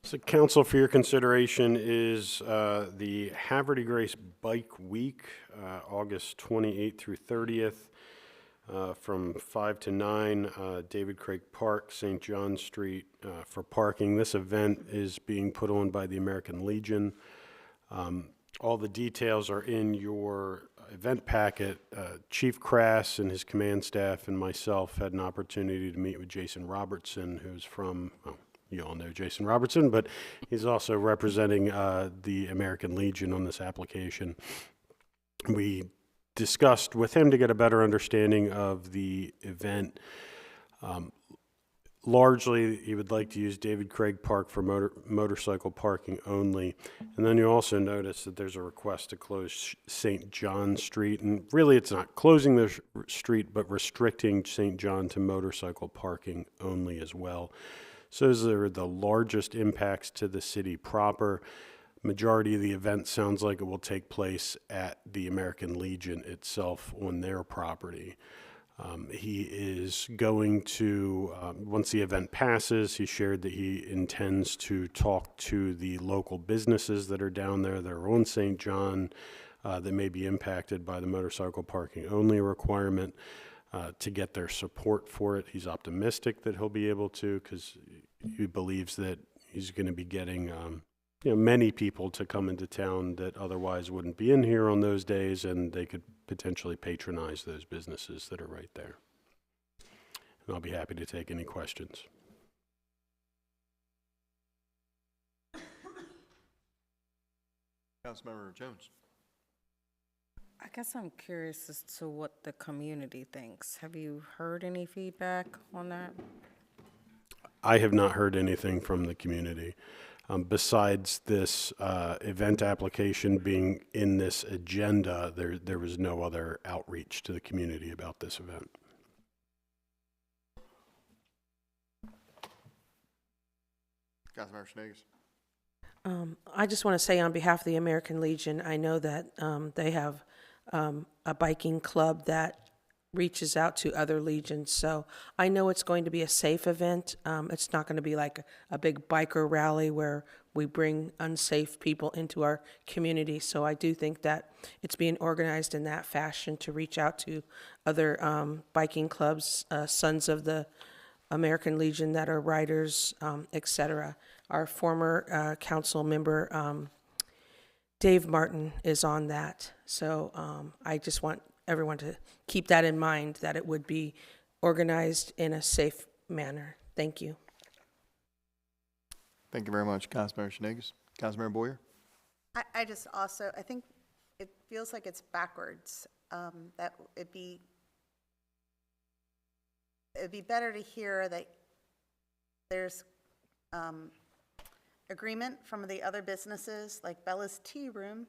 So, Council, for your consideration is the Havre de Grace Bike Week, August 28th through 30th, from 5 to 9, David Craig Park, St. John Street, for parking. This event is being put on by the American Legion. All the details are in your event packet. Chief Crass and his command staff and myself had an opportunity to meet with Jason Robertson, who's from... You all know Jason Robertson, but he's also representing the American Legion on this application. We discussed with him to get a better understanding of the event. Largely, he would like to use David Craig Park for motorcycle parking only. And then you also notice that there's a request to close St. John Street. And really, it's not closing the street, but restricting St. John to motorcycle parking only as well. So those are the largest impacts to the city proper. Majority of the event sounds like it will take place at the American Legion itself on their property. He is going to, once the event passes, he shared that he intends to talk to the local businesses that are down there that are on St. John that may be impacted by the motorcycle parking only requirement. to get their support for it. He's optimistic that he'll be able to, because he believes that he's going to be getting many people to come into town that otherwise wouldn't be in here on those days, and they could potentially patronize those businesses that are right there. And I'll be happy to take any questions. Councilmember Jones. I guess I'm curious as to what the community thinks. Have you heard any feedback on that? I have not heard anything from the community. Besides this event application being in this agenda, there was no other outreach to the community about this event. Councilmember Schneegers. I just want to say on behalf of the American Legion, I know that they have a biking club that reaches out to other legions. So I know it's going to be a safe event. It's not going to be like a big biker rally where we bring unsafe people into our community. So I do think that it's being organized in that fashion to reach out to other biking clubs, Sons of the American Legion that are riders, etc. Our former council member, Dave Martin, is on that. So I just want everyone to keep that in mind, that it would be organized in a safe manner. Thank you. Thank you very much, Councilmember Schneegers. Councilmember Boyer. I just also, I think it feels like it's backwards, that it'd be better to hear that there's agreement from the other businesses, like Bella's Tea Room,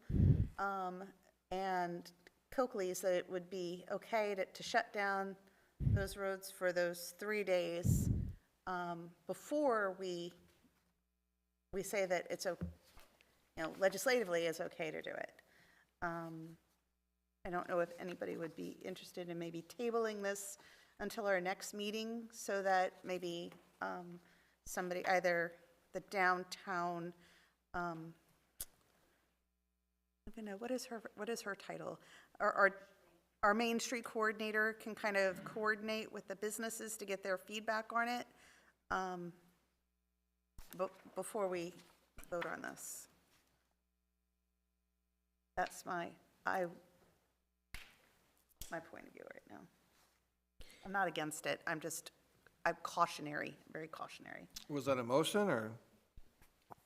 and Coakley's, that it would be okay to shut down those roads for those 3 days before we say that it's, legislatively it's okay to do it. I don't know if anybody would be interested in maybe tabling this until our next meeting, so that maybe somebody, either the downtown, I don't know, what is her title? Our Main Street coordinator can kind of coordinate with the businesses to get their feedback on it, before we vote on this. That's my point of view right now. I'm not against it. I'm cautionary, very cautionary. Was that a motion, or?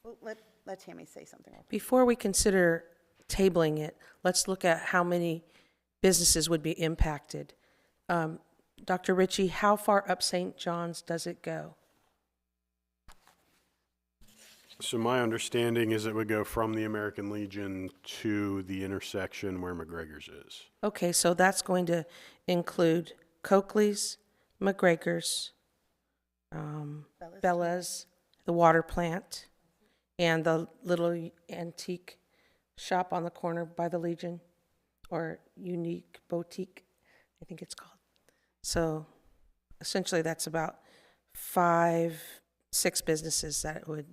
Well, let Tammy say something. Before we consider tabling it, let's look at how many businesses would be impacted. Dr. Ritchie, how far up St. John's does it go? So my understanding is it would go from the American Legion to the intersection where McGregor's is. Okay, so that's going to include Coakley's, McGregor's, Bella's, the water plant, and the little antique shop on the corner by the Legion, or Unique Boutique, I think it's called. So essentially that's about 5-6 businesses that it would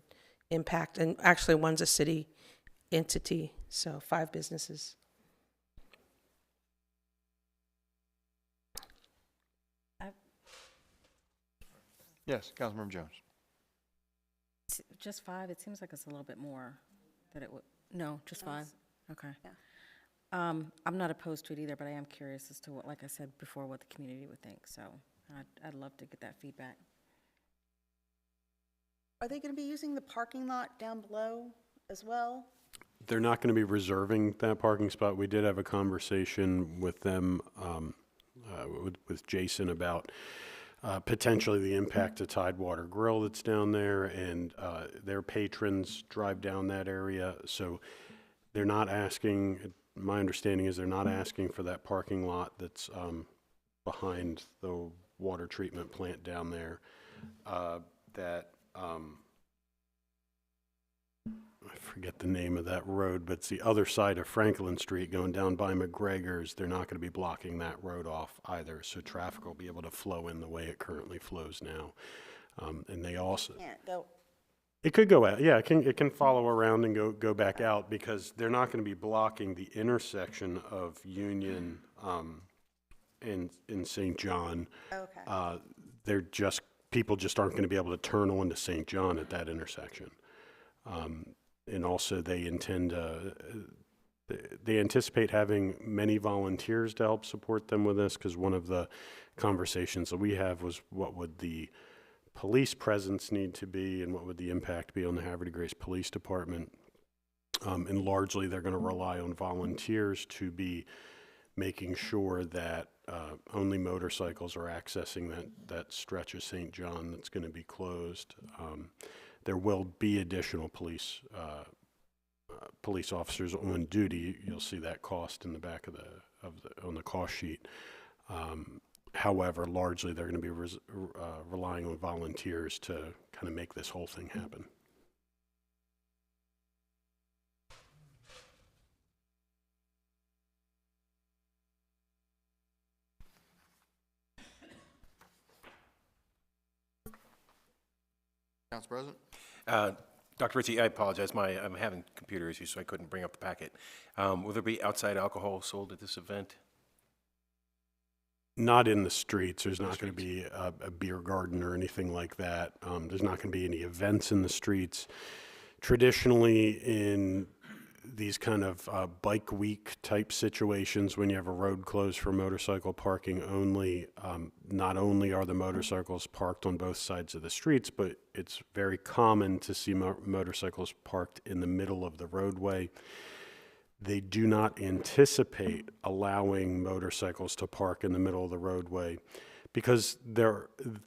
impact, and actually one's a city entity, so 5 businesses. Yes, Councilmember Jones. Just 5? It seems like it's a little bit more that it would, no, just 5? Okay. Yeah. I'm not opposed to it either, but I am curious as to what, like I said before, what the community would think, so I'd love to get that feedback. Are they going to be using the parking lot down below as well? They're not going to be reserving that parking spot. We did have a conversation with them, with Jason, about potentially the impact to Tidewater Grill that's down there, and their patrons drive down that area. So they're not asking, my understanding is they're not asking for that parking lot that's behind the water treatment plant down there. I forget the name of that road, but it's the other side of Franklin Street going down by McGregor's. They're not going to be blocking that road off either, so traffic will be able to flow in the way it currently flows now. And they also... Can't go. It could go out, yeah, it can follow around and go back out, because they're not going to be blocking the intersection of Union in St. John. Okay. People just aren't going to be able to turn onto St. John at that intersection. And also, they anticipate having many volunteers to help support them with this, because one of the conversations that we have was, what would the police presence need to be, and what would the impact be on the Havre de Grace Police Department? And largely, they're going to rely on volunteers to be making sure that only motorcycles are accessing that stretch of St. John that's going to be closed. There will be additional police officers on duty. You'll see that cost in the back on the cost sheet. However, largely they're going to be relying on volunteers to kind of make this whole thing happen. Council President? Dr. Ritchie, I apologize. I'm having computer issues, so I couldn't bring up the packet. Will there be outside alcohol sold at this event? Not in the streets. There's not going to be a beer garden or anything like that. There's not going to be any events in the streets. Traditionally, in these kind of bike week type situations, when you have a road closed for motorcycle parking only, not only are the motorcycles parked on both sides of the streets, but it's very common to see motorcycles parked in the middle of the roadway. They do not anticipate allowing motorcycles to park in the middle of the roadway because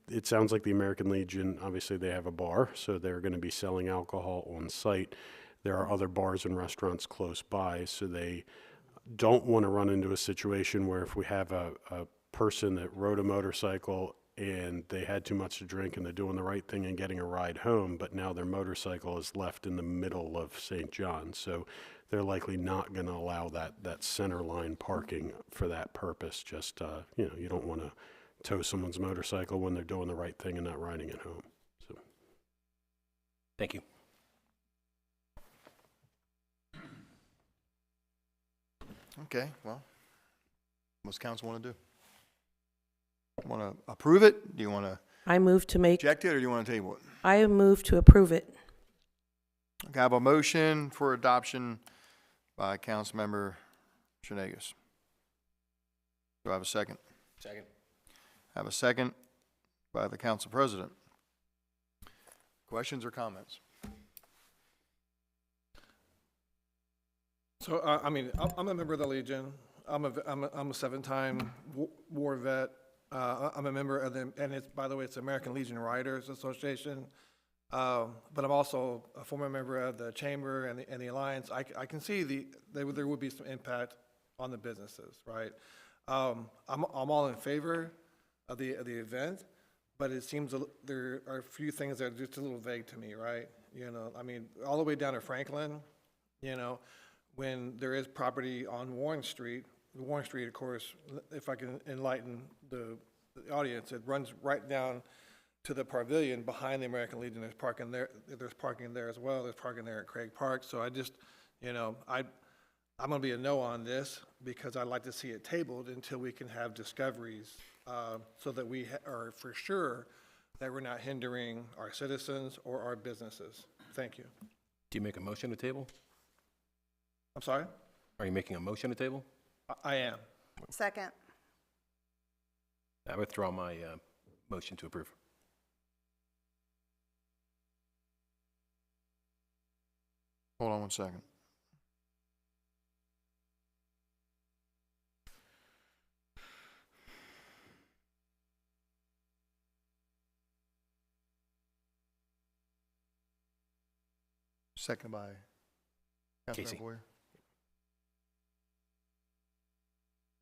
it sounds like the American Legion, obviously they have a bar, so they're going to be selling alcohol on site. There are other bars and restaurants close by, so they don't want to run into a situation where if we have a person that rode a motorcycle and they had too much to drink and they're doing the right thing and getting a ride home, but now their motorcycle is left in the middle of St. John. So they're likely not going to allow that center line parking for that purpose. Just, you don't want to tow someone's motorcycle when they're doing the right thing and not riding it home. So. Thank you. Okay, well, what's council want to do? Want to approve it? Do you want to I move to make, reject it, or do you want to table it? I move to approve it. Okay, I have a motion for adoption by Councilmember Shanegas. Do I have a second? Second. I have a second by the Council President. Questions or comments? So, I'm a member of the Legion. I'm a 7-time war vet. I'm a member of them, and by the way, it's the American Legion Riders Association. But I'm also a former member of the Chamber and the Alliance. I can see there would be some impact on the businesses, right? I'm all in favor of the event, but it seems there are a few things that are just a little vague to me, right? All the way down to Franklin, when there is property on Warren Street, of course, if I can enlighten the audience, it runs right down to the pavilion behind the American Legion. There's parking there. There's parking there as well. There's parking there at Craig Park. So I just, I'm going to be a no on this because I'd like to see it tabled until we can have discoveries so that we are for sure that we're not hindering our citizens or our businesses. Thank you. Do you make a motion to table? I'm sorry? Are you making a motion to table? I am. Second. I withdraw my motion to approve. Hold on one second. Second by Casey. Councilmember Boyer.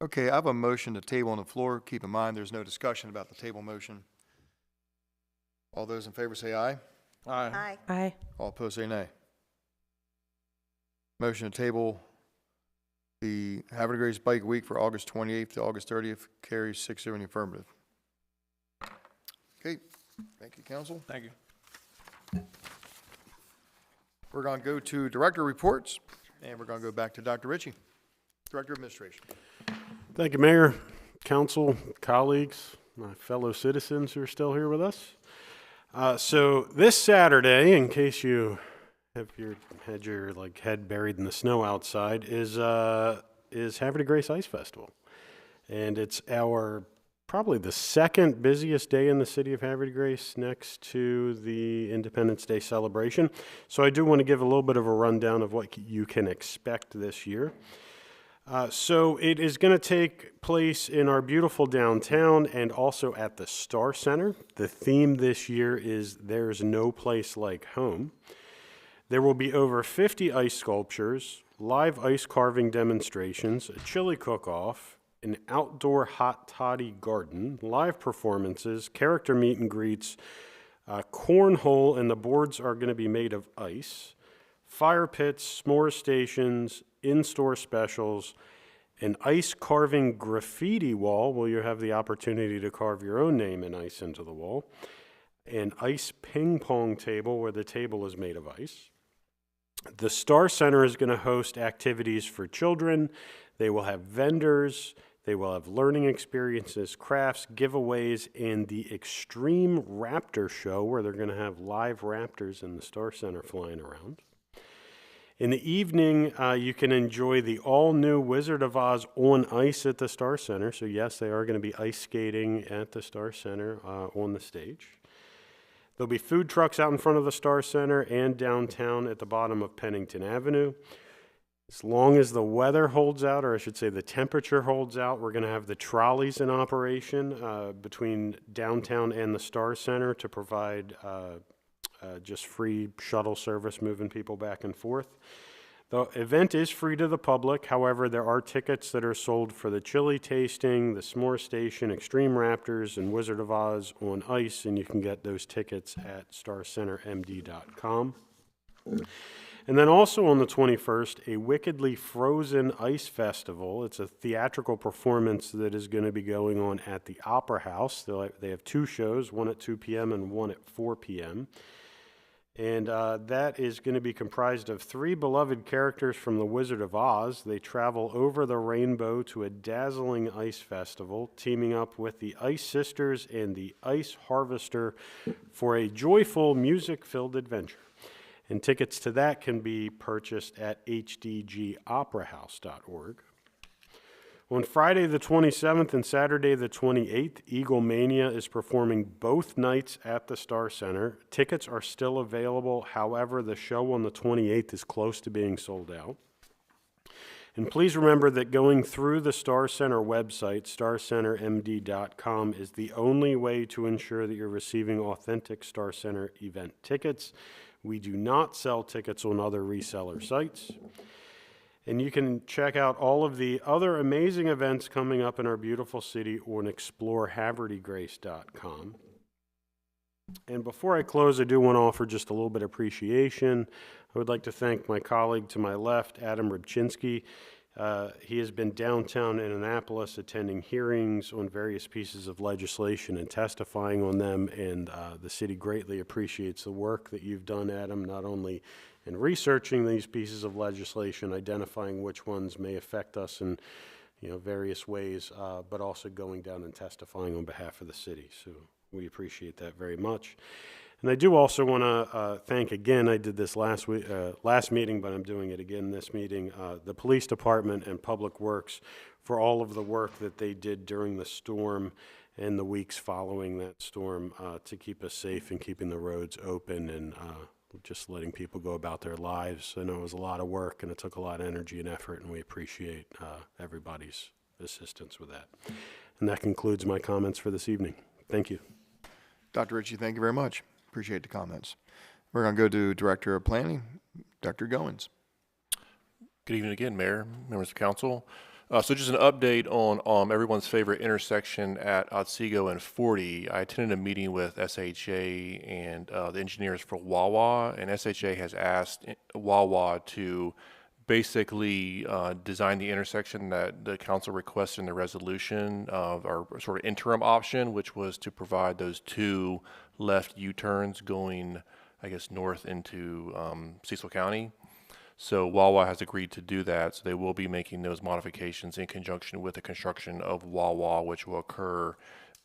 Okay, I have a motion to table on the floor. Keep in mind, there's no discussion about the table motion. All those in favor say aye. Aye. Aye. Aye. All opposed say nay. Motion to table the Havre de Grace Bike Week for August 28th to August 30th carries 6-0 in the affirmative. Okay, thank you, council. Thank you. We're going to go to director reports, and we're going to go back to Dr. Ritchie, Director of Administration. Thank you, Mayor. council, colleagues, my fellow citizens who are still here with us. So this Saturday, in case you have had your head buried in the snow outside, is Havre de Grace Ice Festival. And it's probably the second busiest day in the city of Havre de Grace next to the Independence Day celebration. So I do want to give a little bit of a rundown of what you can expect this year. So it is going to take place in our beautiful downtown and also at the Star Center. The theme this year is There's No Place Like Home. There will be over 50 ice sculptures, live ice carving demonstrations, a chili cook-off, an outdoor hot toddy garden, live performances, character meet and greets, cornhole, and the boards are going to be made of ice, fire pits, s'more stations, in-store specials, an ice carving graffiti wall where you have the opportunity to carve your own name in ice into the wall, an ice ping pong table where the table is made of ice. The Star Center is going to host activities for children. They will have vendors. They will have learning experiences, crafts, giveaways, and the Extreme Raptor Show where they're going to have live raptors in the Star Center flying around. In the evening, you can enjoy the all-new Wizard of Oz on ice at the Star Center. So yes, they are going to be ice skating at the Star Center on the stage. There'll be food trucks out in front of the Star Center and downtown at the bottom of Pennington Avenue. As long as the weather holds out, or I should say the temperature holds out, we're going to have the trolleys in operation between downtown and the Star Center to provide just free shuttle service moving people back and forth. The event is free to the public. However, there are tickets that are sold for the chili tasting, the s'more station, Extreme Raptors, and Wizard of Oz on ice, and you can get those tickets at starcentermd.com. And then also on the 21st, a Wickedly Frozen Ice Festival. It's a theatrical performance that is going to be going on at the Opera House. They have two shows, one at 2 p.m. and one at 4 p.m. And that is going to be comprised of 3 beloved characters from The Wizard of Oz. They travel over the rainbow to a dazzling ice festival, teaming up with the Ice Sisters and the Ice Harvester for a joyful, music-filled adventure. And tickets to that can be purchased at hdgoperahouse.org. On Friday the 27th and Saturday the 28th, Eagle Mania is performing both nights at the Star Center. Tickets are still available. However, the show on the 28th is close to being sold out. And please remember that going through the Star Center website, starcentermd.com, is the only way to ensure that you're receiving authentic Star Center event tickets. We do not sell tickets on other reseller sites. And you can check out all of the other amazing events coming up in our beautiful city on explorehavredegrace.com. And before I close, I do want to offer just a little bit of appreciation. I would like to thank my colleague to my left, Adam Rybczynski. He has been downtown in Annapolis attending hearings on various pieces of legislation and testifying on them, and the city greatly appreciates the work that you've done, Adam, not only in researching these pieces of legislation, identifying which ones may affect us in various ways, but also going down and testifying on behalf of the city. So we appreciate that very much. And I do also want to thank again, I did this last meeting, but I'm doing it again this meeting, the Police Department and Public Works for all of the work that they did during the storm and the weeks following that storm to keep us safe and keeping the roads open and just letting people go about their lives. I know it was a lot of work and it took a lot of energy and effort, and we appreciate everybody's assistance with that. And that concludes my comments for this evening. Thank you. Dr. Ritchie, thank you very much. Appreciate the comments. We're going to go to Director of Planning, Dr. Goins. Good evening again, Mayor, members of council. So just an update on everyone's favorite intersection at Otsego and 40. I attended a meeting with SHA and the engineers for Wawa, and SHA has asked Wawa to basically design the intersection that the council requested in the resolution of our sort of interim option, which was to provide those 2 left U-turns going, I guess, north into Cecil County. So Wawa has agreed to do that, so they will be making those modifications in conjunction with the construction of Wawa, which will occur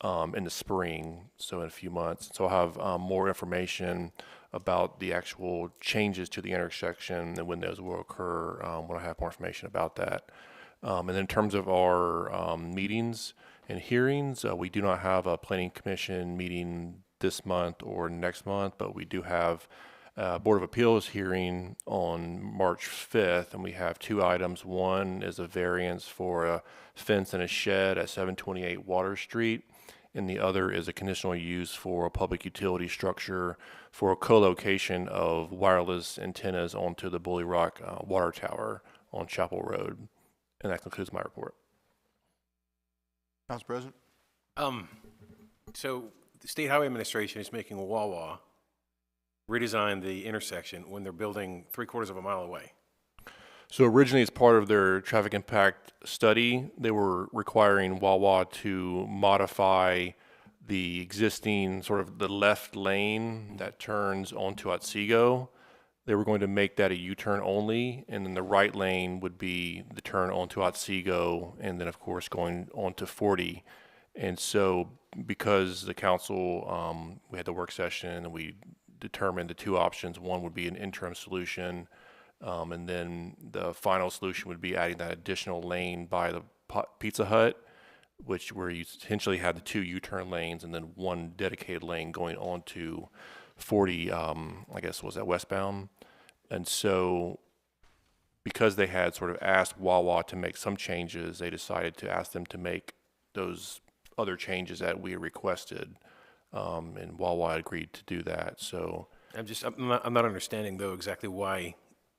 in the spring, so in a few months. So I'll have more information about the actual changes to the intersection and when those will occur when I have more information about that. And then in terms of our meetings and hearings, we do not have a planning commission meeting this month or next month, but we do have Board of Appeals hearing on March 5th, and we have two items. One is a variance for a fence and a shed at 728 Water Street, and the other is a conditional use for a public utility structure for a co-location of wireless antennas onto the Bully Rock water tower on Chapel Road. And that concludes my report. Council President? So the State Highway Administration is making a Wawa redesign the intersection when they're building 3/4 of a mile away. So originally, as part of their traffic impact study, they were requiring Wawa to modify the existing sort of the left lane that turns onto Otsego. They were going to make that a U-turn only, and then the right lane would be the turn onto Otsego, and then of course going onto 40. And so because the council, we had the work session and we determined the two options. One would be an interim solution, and then the final solution would be adding that additional lane by the Pizza Hut, where you essentially had the two U-turn lanes and then one dedicated lane going on to 40, I guess was that westbound. And so because they had sort of asked Wawa to make some changes, they decided to ask them to make those other changes that we requested. And Wawa agreed to do that. So I'm not understanding though exactly why.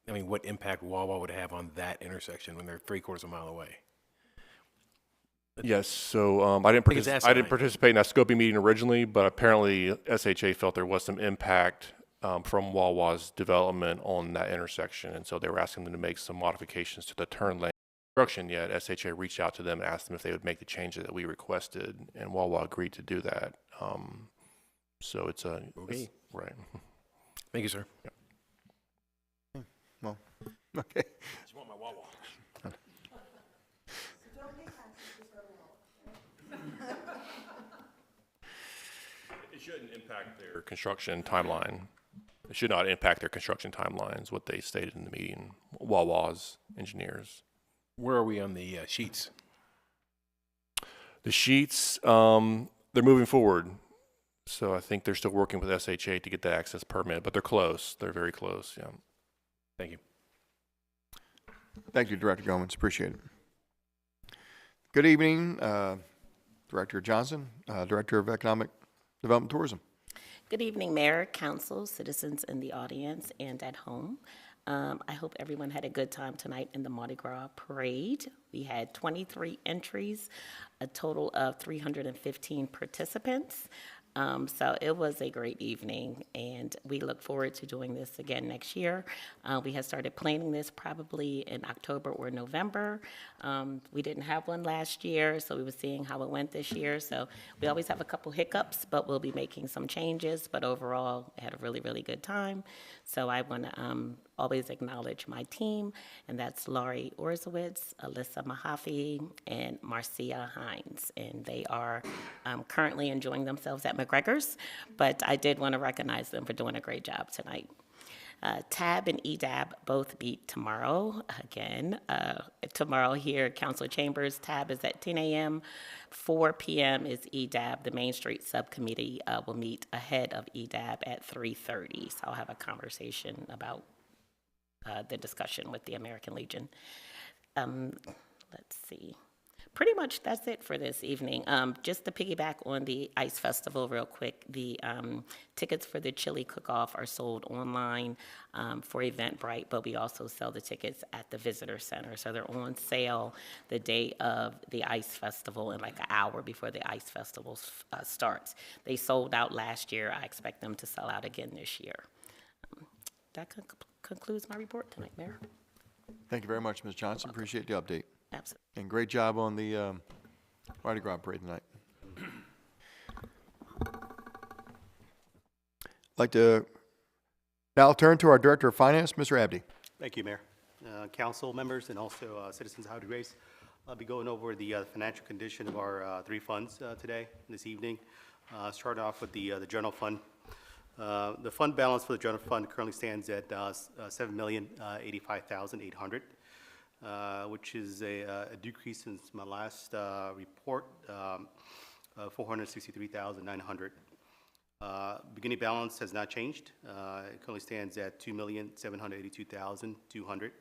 I mean, what impact Wawa would have on that intersection when they're 3/4 of a mile away. yes, so I didn't participate in that scoping meeting originally, but apparently SHA felt there was some impact from Wawa's development on that intersection, and so they were asking them to make some modifications to the turn lane construction. Yet SHA reached out to them and asked them if they would make the changes that we requested, and Wawa agreed to do that. So it's a Okay. right. Thank you, sir. Hmm, well, okay. You want my Wawa? It shouldn't impact their construction timeline. It should not impact their construction timelines, what they stated in the meeting, Wawa's engineers. Where are we on the sheets? The sheets, they're moving forward. So I think they're still working with SHA to get the access permit, but they're close. They're very close, yeah. Thank you. Thank you, Director Goins. Appreciate it. Good evening, Director Johnson, Director of Economic Development and Tourism. Good evening, Mayor, Council, citizens in the audience and at home. I hope everyone had a good time tonight in the Mardi Gras Parade. We had 23 entries, a total of 315 participants. So it was a great evening, and we look forward to doing this again next year. We had started planning this probably in October or November. We didn't have one last year, so we were seeing how it went this year. So we always have a couple hiccups, but we'll be making some changes. But overall, I had a really, really good time. So I want to always acknowledge my team, and that's Laurie Orzowitz, Alyssa Mahaffey, and Marcia Hines. And they are currently enjoying themselves at McGregor's, but I did want to recognize them for doing a great job tonight. TAB and EDAB both meet tomorrow again. Tomorrow here at Council Chambers, TAB is at 10 a.m. 4 p.m. is EDAB. The Main Street Subcommittee will meet ahead of EDAB at 3:30. So I'll have a conversation about the discussion with the American Legion. Let's see. Pretty much that's it for this evening. Just to piggyback on the Ice Festival real quick, the tickets for the chili cook-off are sold online for Eventbrite, but we also sell the tickets at the Visitor Center. So they're on sale the day of the Ice Festival and like an hour before the Ice Festival starts. They sold out last year. I expect them to sell out again this year. That concludes my report tonight, Mayor. Thank you very much, Ms. Johnson. Appreciate the update. Absolutely. And great job on the Mardi Gras parade tonight. I'd like to now turn to our Director of Finance, Mr. Abdi. Thank you, Mayor. council members and also citizens of Havre de Grace. I'll be going over the financial condition of our three funds today, this evening. Starting off with the general fund. The fund balance for the general fund currently stands at $7,085,800, which is a decrease since my last report, $463,900. Beginning balance has not changed. It currently stands at $2,782,200.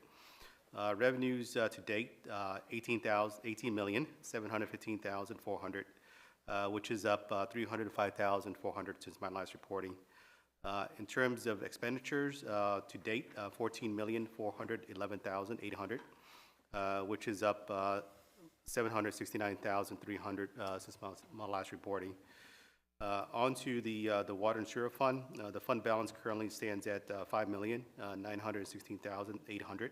Revenues to date, $18,715,400, which is up $305,400 since my last reporting. In terms of expenditures to date, $14,411,800, which is up $769,300 since my last reporting. On to the water and sewer fund. The fund balance currently stands at $5,916,800,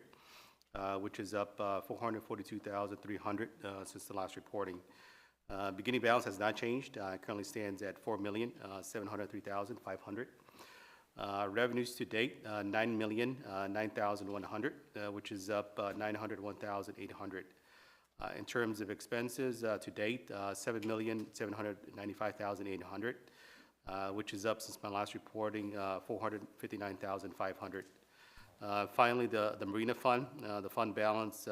which is up $442,300 since the last reporting. Beginning balance has not changed. Currently stands at $4,703,500. Revenues to date, $9,009,100, which is up $901,800. In terms of expenses to date, $7,795,800, which is up since my last reporting, $459,500. Finally, the marina fund, the fund balance,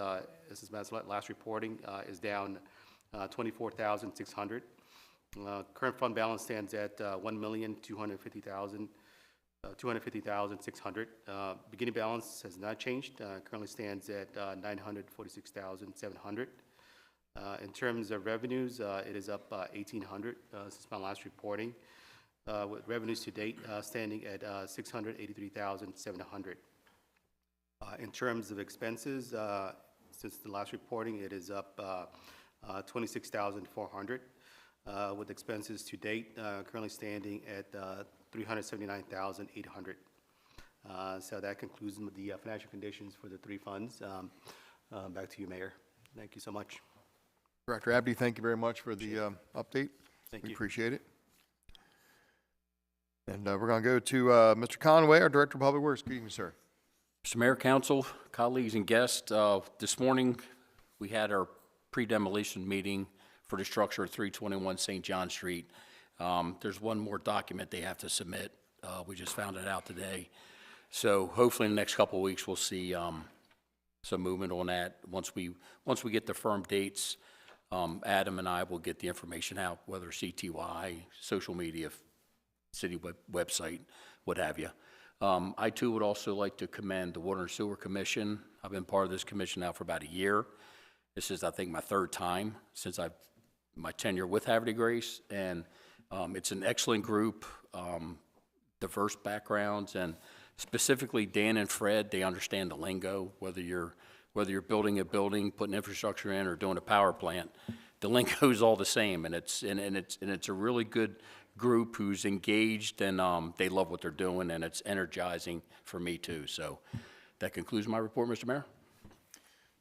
this is my last reporting, is down $24,600. Current fund balance stands at $1,250,600. Beginning balance has not changed. Currently stands at $946,700. In terms of revenues, it is up $1,800 since my last reporting, with revenues to date standing at $683,700. In terms of expenses, since the last reporting, it is up $26,400, with expenses to date currently standing at $379,800. So that concludes the financial conditions for the three funds. Back to you, Mayor. Thank you so much. Director Abdy, thank you very much for the update. Thank We you. appreciate it. And we're going to go to Mr. Conway, our Director of Public Works. Good evening, sir. Mr. Mayor, Council, colleagues, and guests, this morning we had our pre-demolition meeting for the structure at 321 St. John Street. There's one more document they have to submit. We just found it out today. So hopefully in the next couple of weeks we'll see some movement on that. Once we get the firm dates, Adam and I will get the information out, whether CTY, social media, city website, what have you. I too would also like to commend the Water and Sewer Commission. I've been part of this commission now for about a year. This is, I think, my third time since my tenure with Havre de Grace, and it's an excellent group, diverse backgrounds, and specifically Dan and Fred, they understand the lingo, whether you're building a building, putting infrastructure in, or doing a power plant. The lingo is all the same, and it's a really good group who's engaged, and they love what they're doing, and it's energizing for me too. So that concludes my report, Mr. Mayor.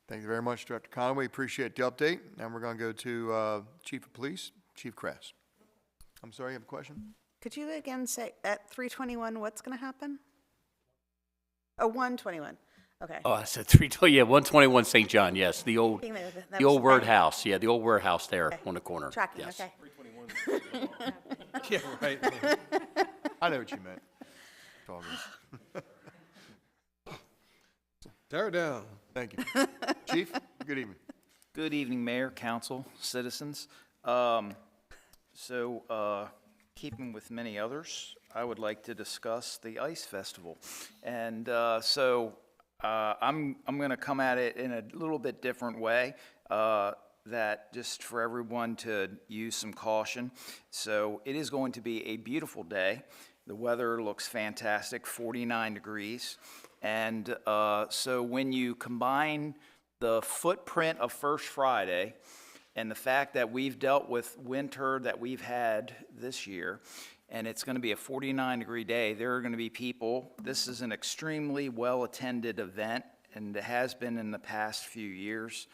Thank you very much, Director Conway. Appreciate the update. Now we're going to go to Chief of Police, Chief Kress. I'm sorry, you have a question? Could you again say, at 321, what's going to happen? Oh, 121, okay. Oh, I said 320, yeah, 121 St. John, yes, the old That the was old word right. house, yeah, the old warehouse there Okay. on the corner. Tracking, yes. okay. Yeah, right. I know what you meant. It's all good. Tear it down. Thank you. Chief, good evening. Good evening, Mayor, Council, citizens. Keeping with many others, I would like to discuss the Ice Festival. And I'm going to come at it in a little bit different way, that just for everyone to use some caution. So it is going to be a beautiful day. The weather looks fantastic, 49 degrees. And so when you combine the footprint of First Friday and the fact that we've dealt with winter that we've had this year, and it's going to be a 49-degree day, there are going to be people. This is an extremely well-attended event, and it has been in the past few years.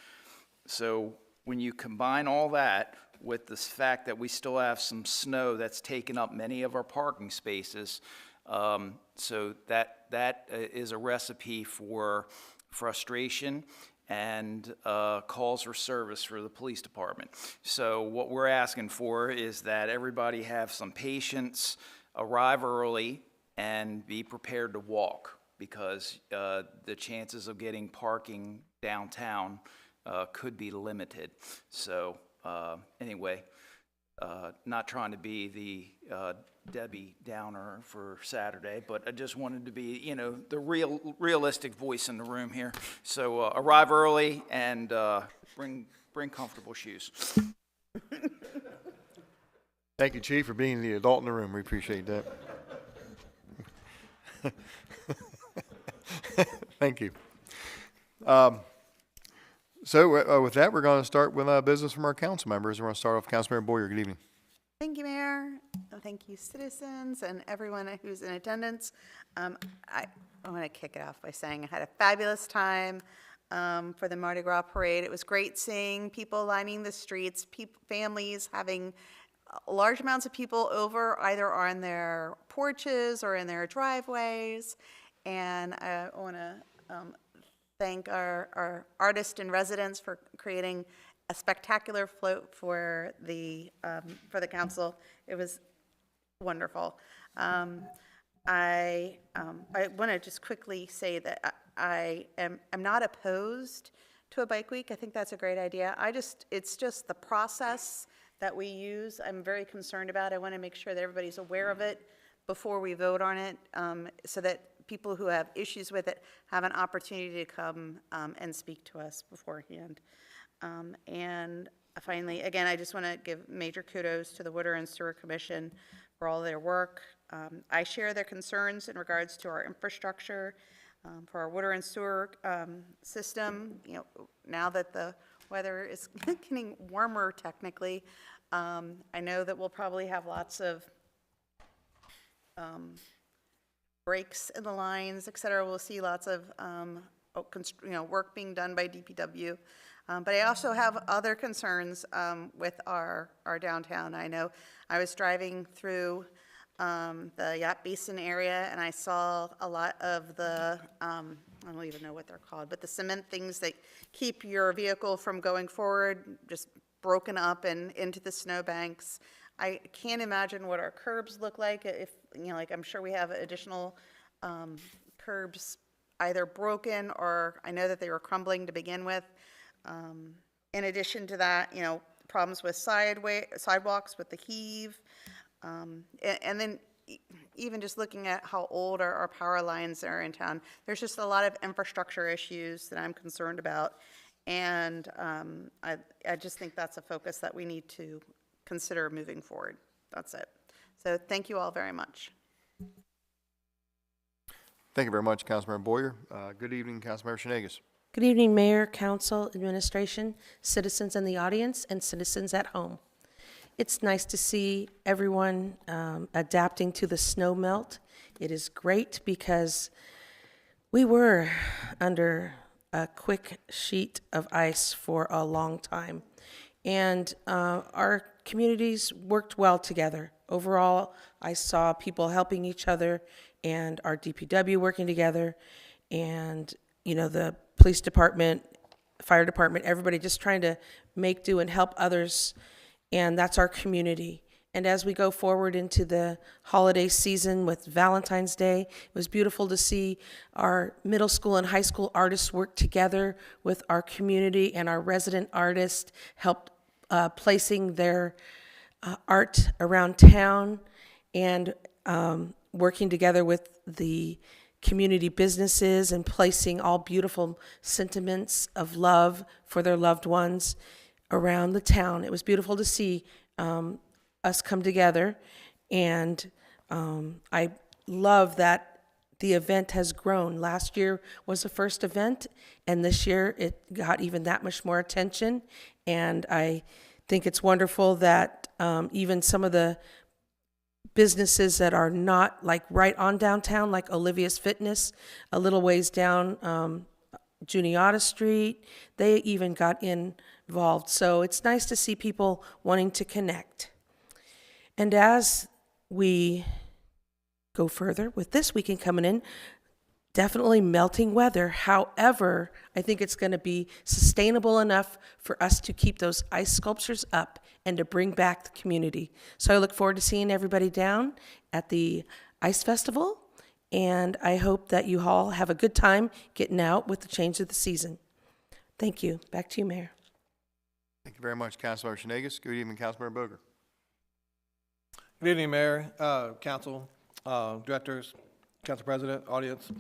So when you combine all that with the fact that we still have some snow that's taken up many of our parking spaces, so that is a recipe for frustration and calls for service for the police department. So what we're asking for is that everybody have some patience, arrive early, and be prepared to walk, because the chances of getting parking downtown could be limited. So anyway, not trying to be the Debbie Downer for Saturday, but I just wanted to be, you know, the realistic voice in the room here. So arrive early and bring comfortable shoes. Thank you, Chief, for being the adult in the room. We appreciate that. Thank you. So with that, we're going to start with business from our council members. We're going to start off with Councilmember Boyer. Good evening. Thank you, Mayor. Thank you, citizens, and everyone who's in attendance. I want to kick it off by saying I had a fabulous time for the Mardi Gras parade. It was great seeing people lining the streets, families having large amounts of people over, either on their porches or in their driveways. And I want to thank our artists in residence for creating a spectacular float for the council. It was wonderful. I'm I want to just quickly say that I'm not opposed to a bike week. I think that's a great idea. It's just the process that we use I'm very concerned about. I want to make sure that everybody's aware of it before we vote on it, so that people who have issues with it have an opportunity to come and speak to us beforehand. And finally, again, I just want to give major kudos to the Water and Sewer Commission for all their work. I share their concerns in regards to our infrastructure for our water and sewer system. You know, now that the weather is getting warmer technically, I know that we'll probably have lots of breaks in the lines, et cetera. We'll see lots of work being done by DPW. But I also have other concerns with our downtown. I know I was driving through the Yacht Basin area, and I saw a lot of the, I don't even know what they're called, but the cement things that keep your vehicle from going forward, just broken up and into the snowbanks. I can't imagine what our curbs look like if, like I'm sure we have additional curbs either broken or I know that they were crumbling to begin with. In addition to that, problems with sidewalks with the heave. And then even just looking at how old our power lines are in town, there's just a lot of infrastructure issues that I'm concerned about. And I just think that's a focus that we need to consider moving forward. That's it. So thank you all very much. Thank you very much, Councilmember Boyer. Good evening, Councilmember Shanegas. Good evening, Mayor, Council, Administration, citizens in the audience, and citizens at home. It's nice to see everyone adapting to the snow melt. It is great because we were under a quick sheet of ice for a long time. And our communities worked well together. Overall, I saw people helping each other and our DPW working together and, the police department, fire department, everybody just trying to make do and help others. And that's our community. And as we go forward into the holiday season with Valentine's Day, it was beautiful to see our middle school and high school artists work together with our community, and our resident artists helped placing their art around town and working together with the community businesses and placing all beautiful sentiments of love for their loved ones around the town. It was beautiful to see us come together, and I love that the event has grown. Last year was the first event, and this year it got even that much more attention, and I think it's wonderful that even some of the businesses that are not like right on downtown, like Olivia's Fitness, a little ways down Juniata Street, they even got involved. So it's nice to see people wanting to connect. And as we go further with this weekend coming in, definitely melting weather. However, I think it's going to be sustainable enough for us to keep those ice sculptures up and to bring back the community. So I look forward to seeing everybody down at the Ice Festival, and I hope that you all have a good time getting out with the change of the season. Thank you. Back to you, Mayor. Thank you very much, Councilmember Shenegis. Good evening, Councilmember Boger. Good evening, Mayor, Council, Directors, Council President, audience.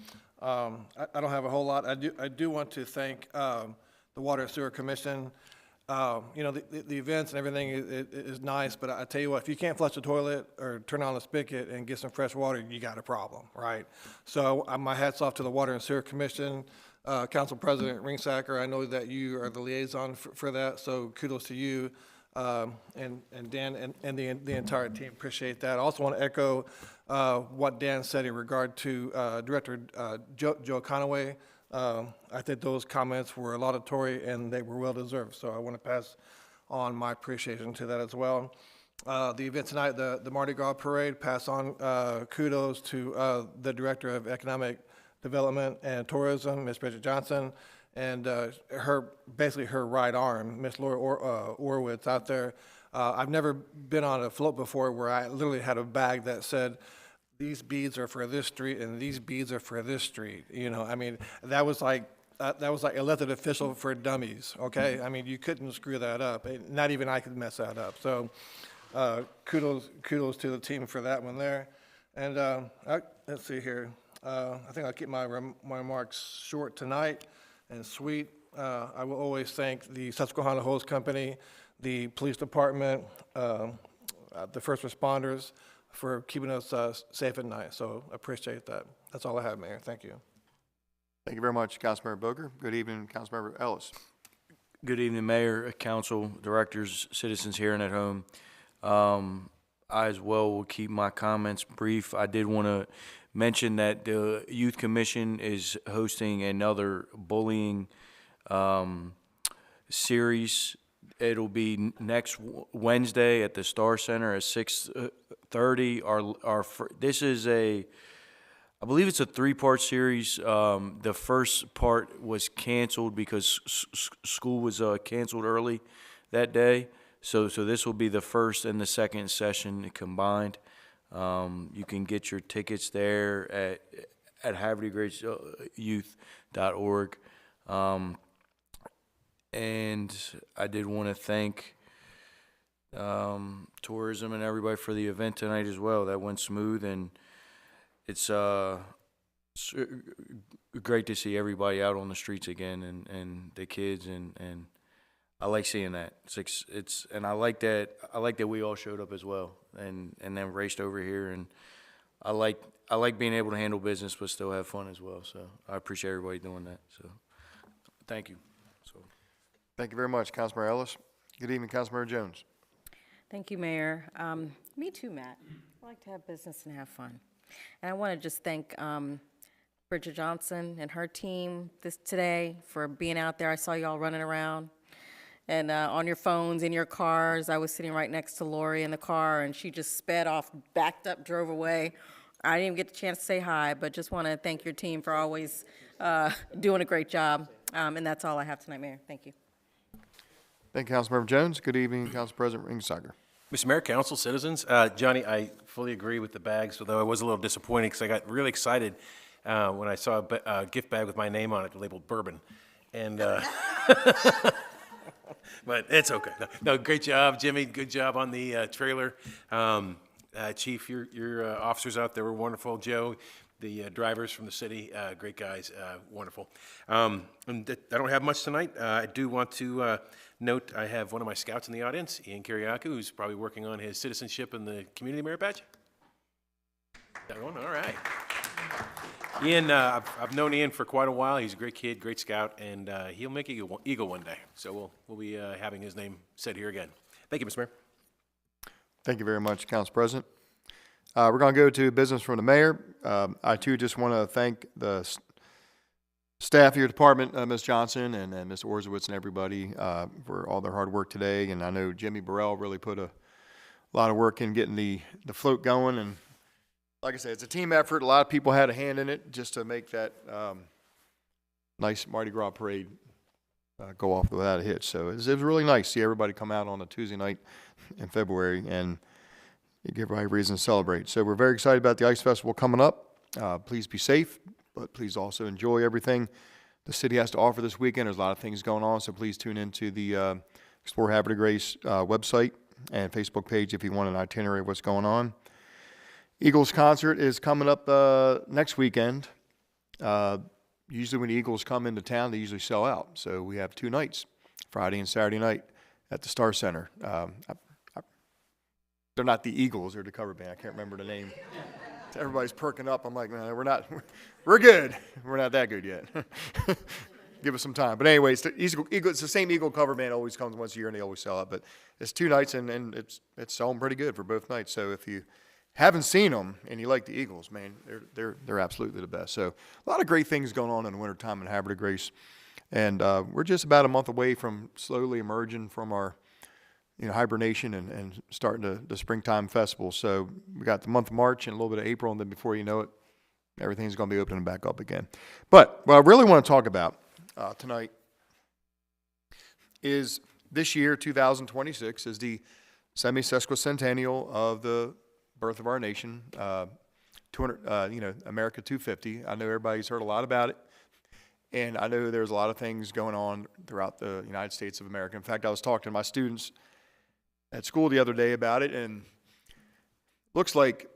I don't have a whole lot. I do want to thank the Water and Sewer Commission. You know, the events and everything is nice, but I tell you what, if you can't flush the toilet or turn on the spigot and get some fresh water, you got a problem, right? So my hat's off to the Water and Sewer Commission. Council President Ringsacker, I know that you are the liaison for that, so kudos to you. And Dan and the entire team, appreciate that. I also want to echo what Dan said in regard to Director Joe Conaway. I think those comments were laudatory and they were well-deserved, so I want to pass on my appreciation to that as well. The event tonight, the Mardi Gras Parade, pass on kudos to the Director of Economic Development and Tourism, Ms. Bridget Johnson, and basically her right arm, Miss Laura Orwitz out there. I've never been on a float before where I literally had a bag that said, these beads are for this street and these beads are for this street. You know, I mean, that was like elected official for dummies, okay? I mean, you couldn't screw that up. Not even I could mess that up. So kudos to the team for that one there. And let's see here. I think I'll keep my remarks short tonight and sweet. I will always thank the Susquehanna Hose Company, the police department, the first responders for keeping us safe at night. So appreciate that. That's all I have, Mayor. Thank you. Thank you very much, Councilmember Boger. Good evening, Councilmember Ellis. Good evening, Mayor, Council, Directors, citizens here and at home. I as well will keep my comments brief. I did want to mention that the Youth Commission is hosting another bullying series. It'll be next Wednesday at the Star Center at 6:30. This is I believe it's a 3-part series. The first part was canceled because school was canceled early that day. So this will be the first and the second session combined. You can get your tickets there at havregraceyouth.org. And I did want to thank tourism and everybody for the event tonight as well. That went smooth, and it's great to see everybody out on the streets again, and the kids, and I like seeing that. And I like that we all showed up as well, and then raced over here, and I like being able to handle business but still have fun as well. So I appreciate everybody doing that. So thank you. Thank you very much, Councilmember Ellis. Good evening, Councilmember Jones. Thank you, Mayor. Me too, Matt. I like to have business and have fun. And I want to just thank Bridget Johnson and her team today for being out there. I saw y'all running around and on your phones, in your cars. I was sitting right next to Lori in the car, and she just sped off, backed up, drove away. I didn't even get the chance to say hi, but just want to thank your team for always doing a great job. And that's all I have tonight, Mayor. Thank you. Thank you, Councilmember Jones. Good evening, Council President Ringsager. Mr. Mayor, Council, citizens, Johnny, I fully agree with the bags, although I was a little disappointed because I got really excited when I saw a gift bag with my name on it labeled bourbon. And, but it's okay. No, great job, Jimmy. Good job on the trailer. Chief, your officers out there were wonderful. Joe, the drivers from the city, great guys, wonderful. And I don't have much tonight. I do want to note I have one of my scouts in the audience, Ian Kiriakou, who's probably working on his citizenship in the community merit badge. That one, all right. Ian, I've known Ian for quite a while. He's a great kid, great scout, and he'll make Eagle one day. So we'll be having his name said here again. Thank you, Mr. Mayor. Thank you very much, Council President. We're going to go to business from the mayor. I too just want to thank the staff of your department, Ms. Johnson and Mr. Orzowitz and everybody for all their hard work today. And I know Jimmy Burrell really put a lot of work in getting the float going, and like I said, it's a team effort. A lot of people had a hand in it just to make that nice Mardi Gras parade go off without a hitch. So it was really nice to see everybody come out on a Tuesday night in February and give everybody a reason to celebrate. So we're very excited about the Ice Festival coming up. Please be safe, but please also enjoy everything the city has to offer this weekend. There's a lot of things going on, so please tune into the Explore Havre de Grace website and Facebook page if you want an itinerary of what's going on. Eagles concert is coming up next weekend. Usually when the Eagles come into town, they usually sell out. So we have 2 nights, Friday and Saturday night at the Star Center. They're not the Eagles, they're the cover band. I can't remember the name. Everybody's perking up. I'm like, no, we're good. We're not that good yet. Give us some time. But anyway, it's the same Eagle cover band always comes once a year and they always sell out. But it's 2 nights and it's selling pretty good for both nights. So if you haven't seen them and you like the Eagles, man, they're absolutely the best. So a lot of great things going on in the wintertime in Havre de Grace. And we're just about a month away from slowly emerging from our hibernation and starting the springtime festival. So we got the month of March and a little bit of April, and then before you know it, everything's going to be opening back up again. But what I really want to talk about tonight is this year, 2026, is the semi-sesquicentennial of the birth of our nation, America 250. I know everybody's heard a lot about it, and I know there's a lot of things going on throughout the United States of America. In fact, I was talking to my students at school the other day about it, and looks like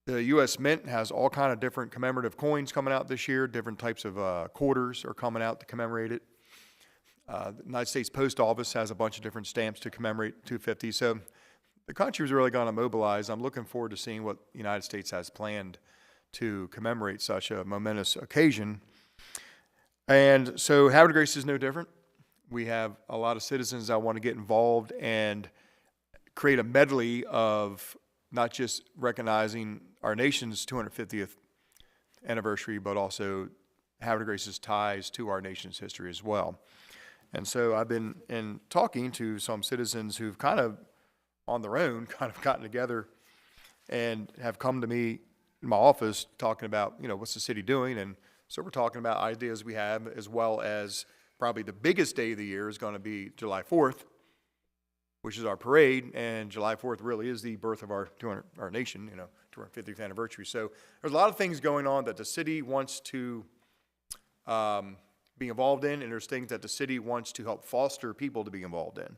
the U.S. Mint has all kind of different commemorative coins coming out this year. Different types of quarters are coming out to commemorate it. The United States Post Office has a bunch of different stamps to commemorate 250. So the country's really going to mobilize. I'm looking forward to seeing what the United States has planned to commemorate such a momentous occasion. And so Havre de Grace is no different. We have a lot of citizens that want to get involved and create a medley of not just recognizing our nation's 250th anniversary, but also Havre de Grace's ties to our nation's history as well. And so I've been talking to some citizens who've kind of on their own kind of gotten together and have come to me in my office talking about, what's the city doing? And so we're talking about ideas we have, as well as probably the biggest day of the year is going to be July 4th, which is our parade, and July 4th really is the birth of our nation, 250th anniversary. So there's a lot of things going on that the city wants to be involved in, and there's things that the city wants to help foster people to be involved in.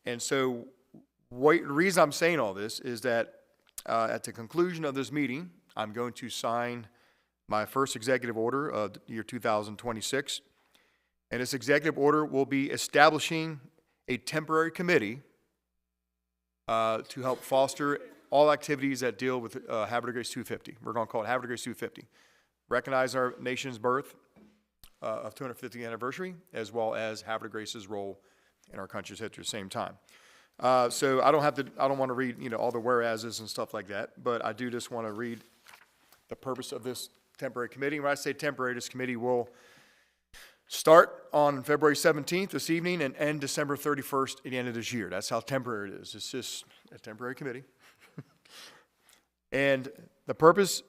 And so the reason I'm saying all this is that at the conclusion of this meeting, I'm going to sign my first executive order of the year 2026. And this executive order will be establishing a temporary committee to help foster all activities that deal with Havre de Grace 250. We're going to call it Havre de Grace 250. Recognize our nation's birth of 250th anniversary, as well as Havre de Grace's role in our country's history at the same time. So I don't want to read all the whereases and stuff like that, but I do just want to read the purpose of this temporary committee. When I say temporary, this committee will start on February 17th this evening and end December 31st at the end of this year. That's how temporary it is. It's just a temporary committee. And the purpose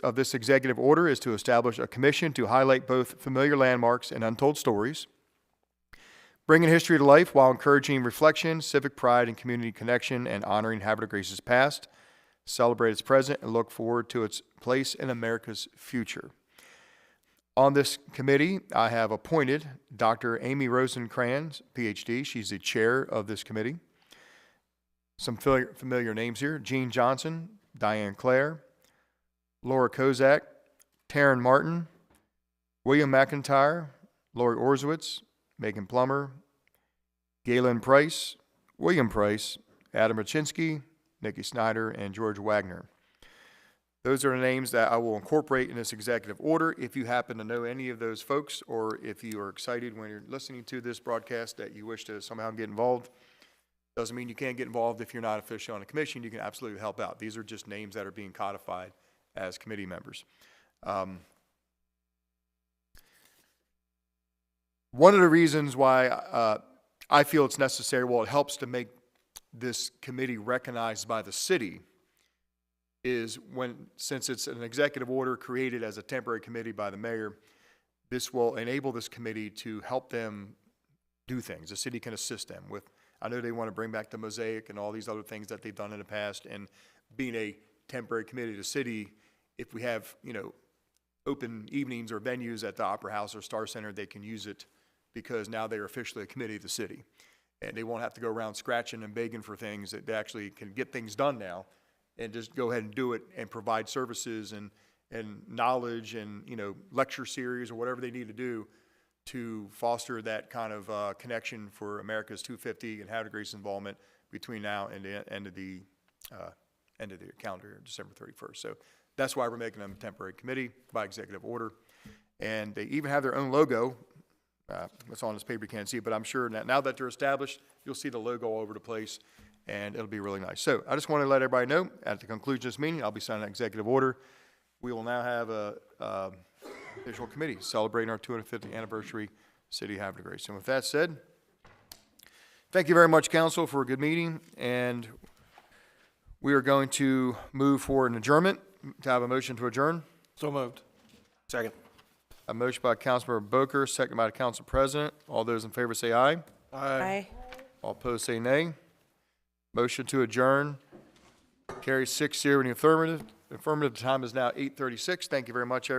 of this executive order is to establish a commission to highlight both familiar landmarks and untold stories, bringing history to life while encouraging reflection, civic pride, and community connection, and honoring Havre de Grace's past, celebrate its present, and look forward to its place in America's future. On this committee, I have appointed Dr. Amy Rosencrans, PhD. She's the chair of this committee. Some familiar names here: Jean Johnson, Diane Clare, Laura Kozak, Taryn Martin, William McIntyre, Lori Orzowitz, Megan Plummer, Galen Price, William Price, Adam Rachinsky, Nikki Snyder, and George Wagner. Those are the names that I will incorporate in this executive order. If you happen to know any of those folks, or if you are excited when you're listening to this broadcast that you wish to somehow get involved, doesn't mean you can't get involved if you're not officially on a commission. You can absolutely help out. These are just names that are being codified as committee members. One of the reasons why I feel it's necessary, it helps to make this committee recognized by the city, is since it's an executive order created as a temporary committee by the mayor, this will enable this committee to help them do things. The city can assist them with, I know they want to bring back the mosaic and all these other things that they've done in the past, and being a temporary committee to the city, if we have, open evenings or venues at the Opera House or Star Center, they can use it because now they're officially a committee of the city. And they won't have to go around scratching and begging for things, that they actually can get things done now and just go ahead and do it and provide services and knowledge and, lecture series or whatever they need to do to foster that kind of connection for America's 250 and Havre de Grace involvement between now and the end of the calendar year, December 31st. So that's why we're making them a temporary committee by executive order. And they even have their own logo. It's on this paper, you can't see, but I'm sure now that they're established, you'll see the logo all over the place, and it'll be really nice. So I just want to let everybody know, at the conclusion of this meeting, I'll be signing an executive order. We will now have a official committee celebrating our 250th anniversary, City of Havre de Grace. And with that said, thank you very much, council, for a good meeting, and we are going to move for an adjournment. To have a motion to adjourn. So moved. Second. A motion by Councilmember Boker, second by the Council President. All those in favor say aye. Aye. All opposed say nay. Motion to adjourn carries 6-0 in the affirmative. The time is now 8:36. Thank you very much, everybody.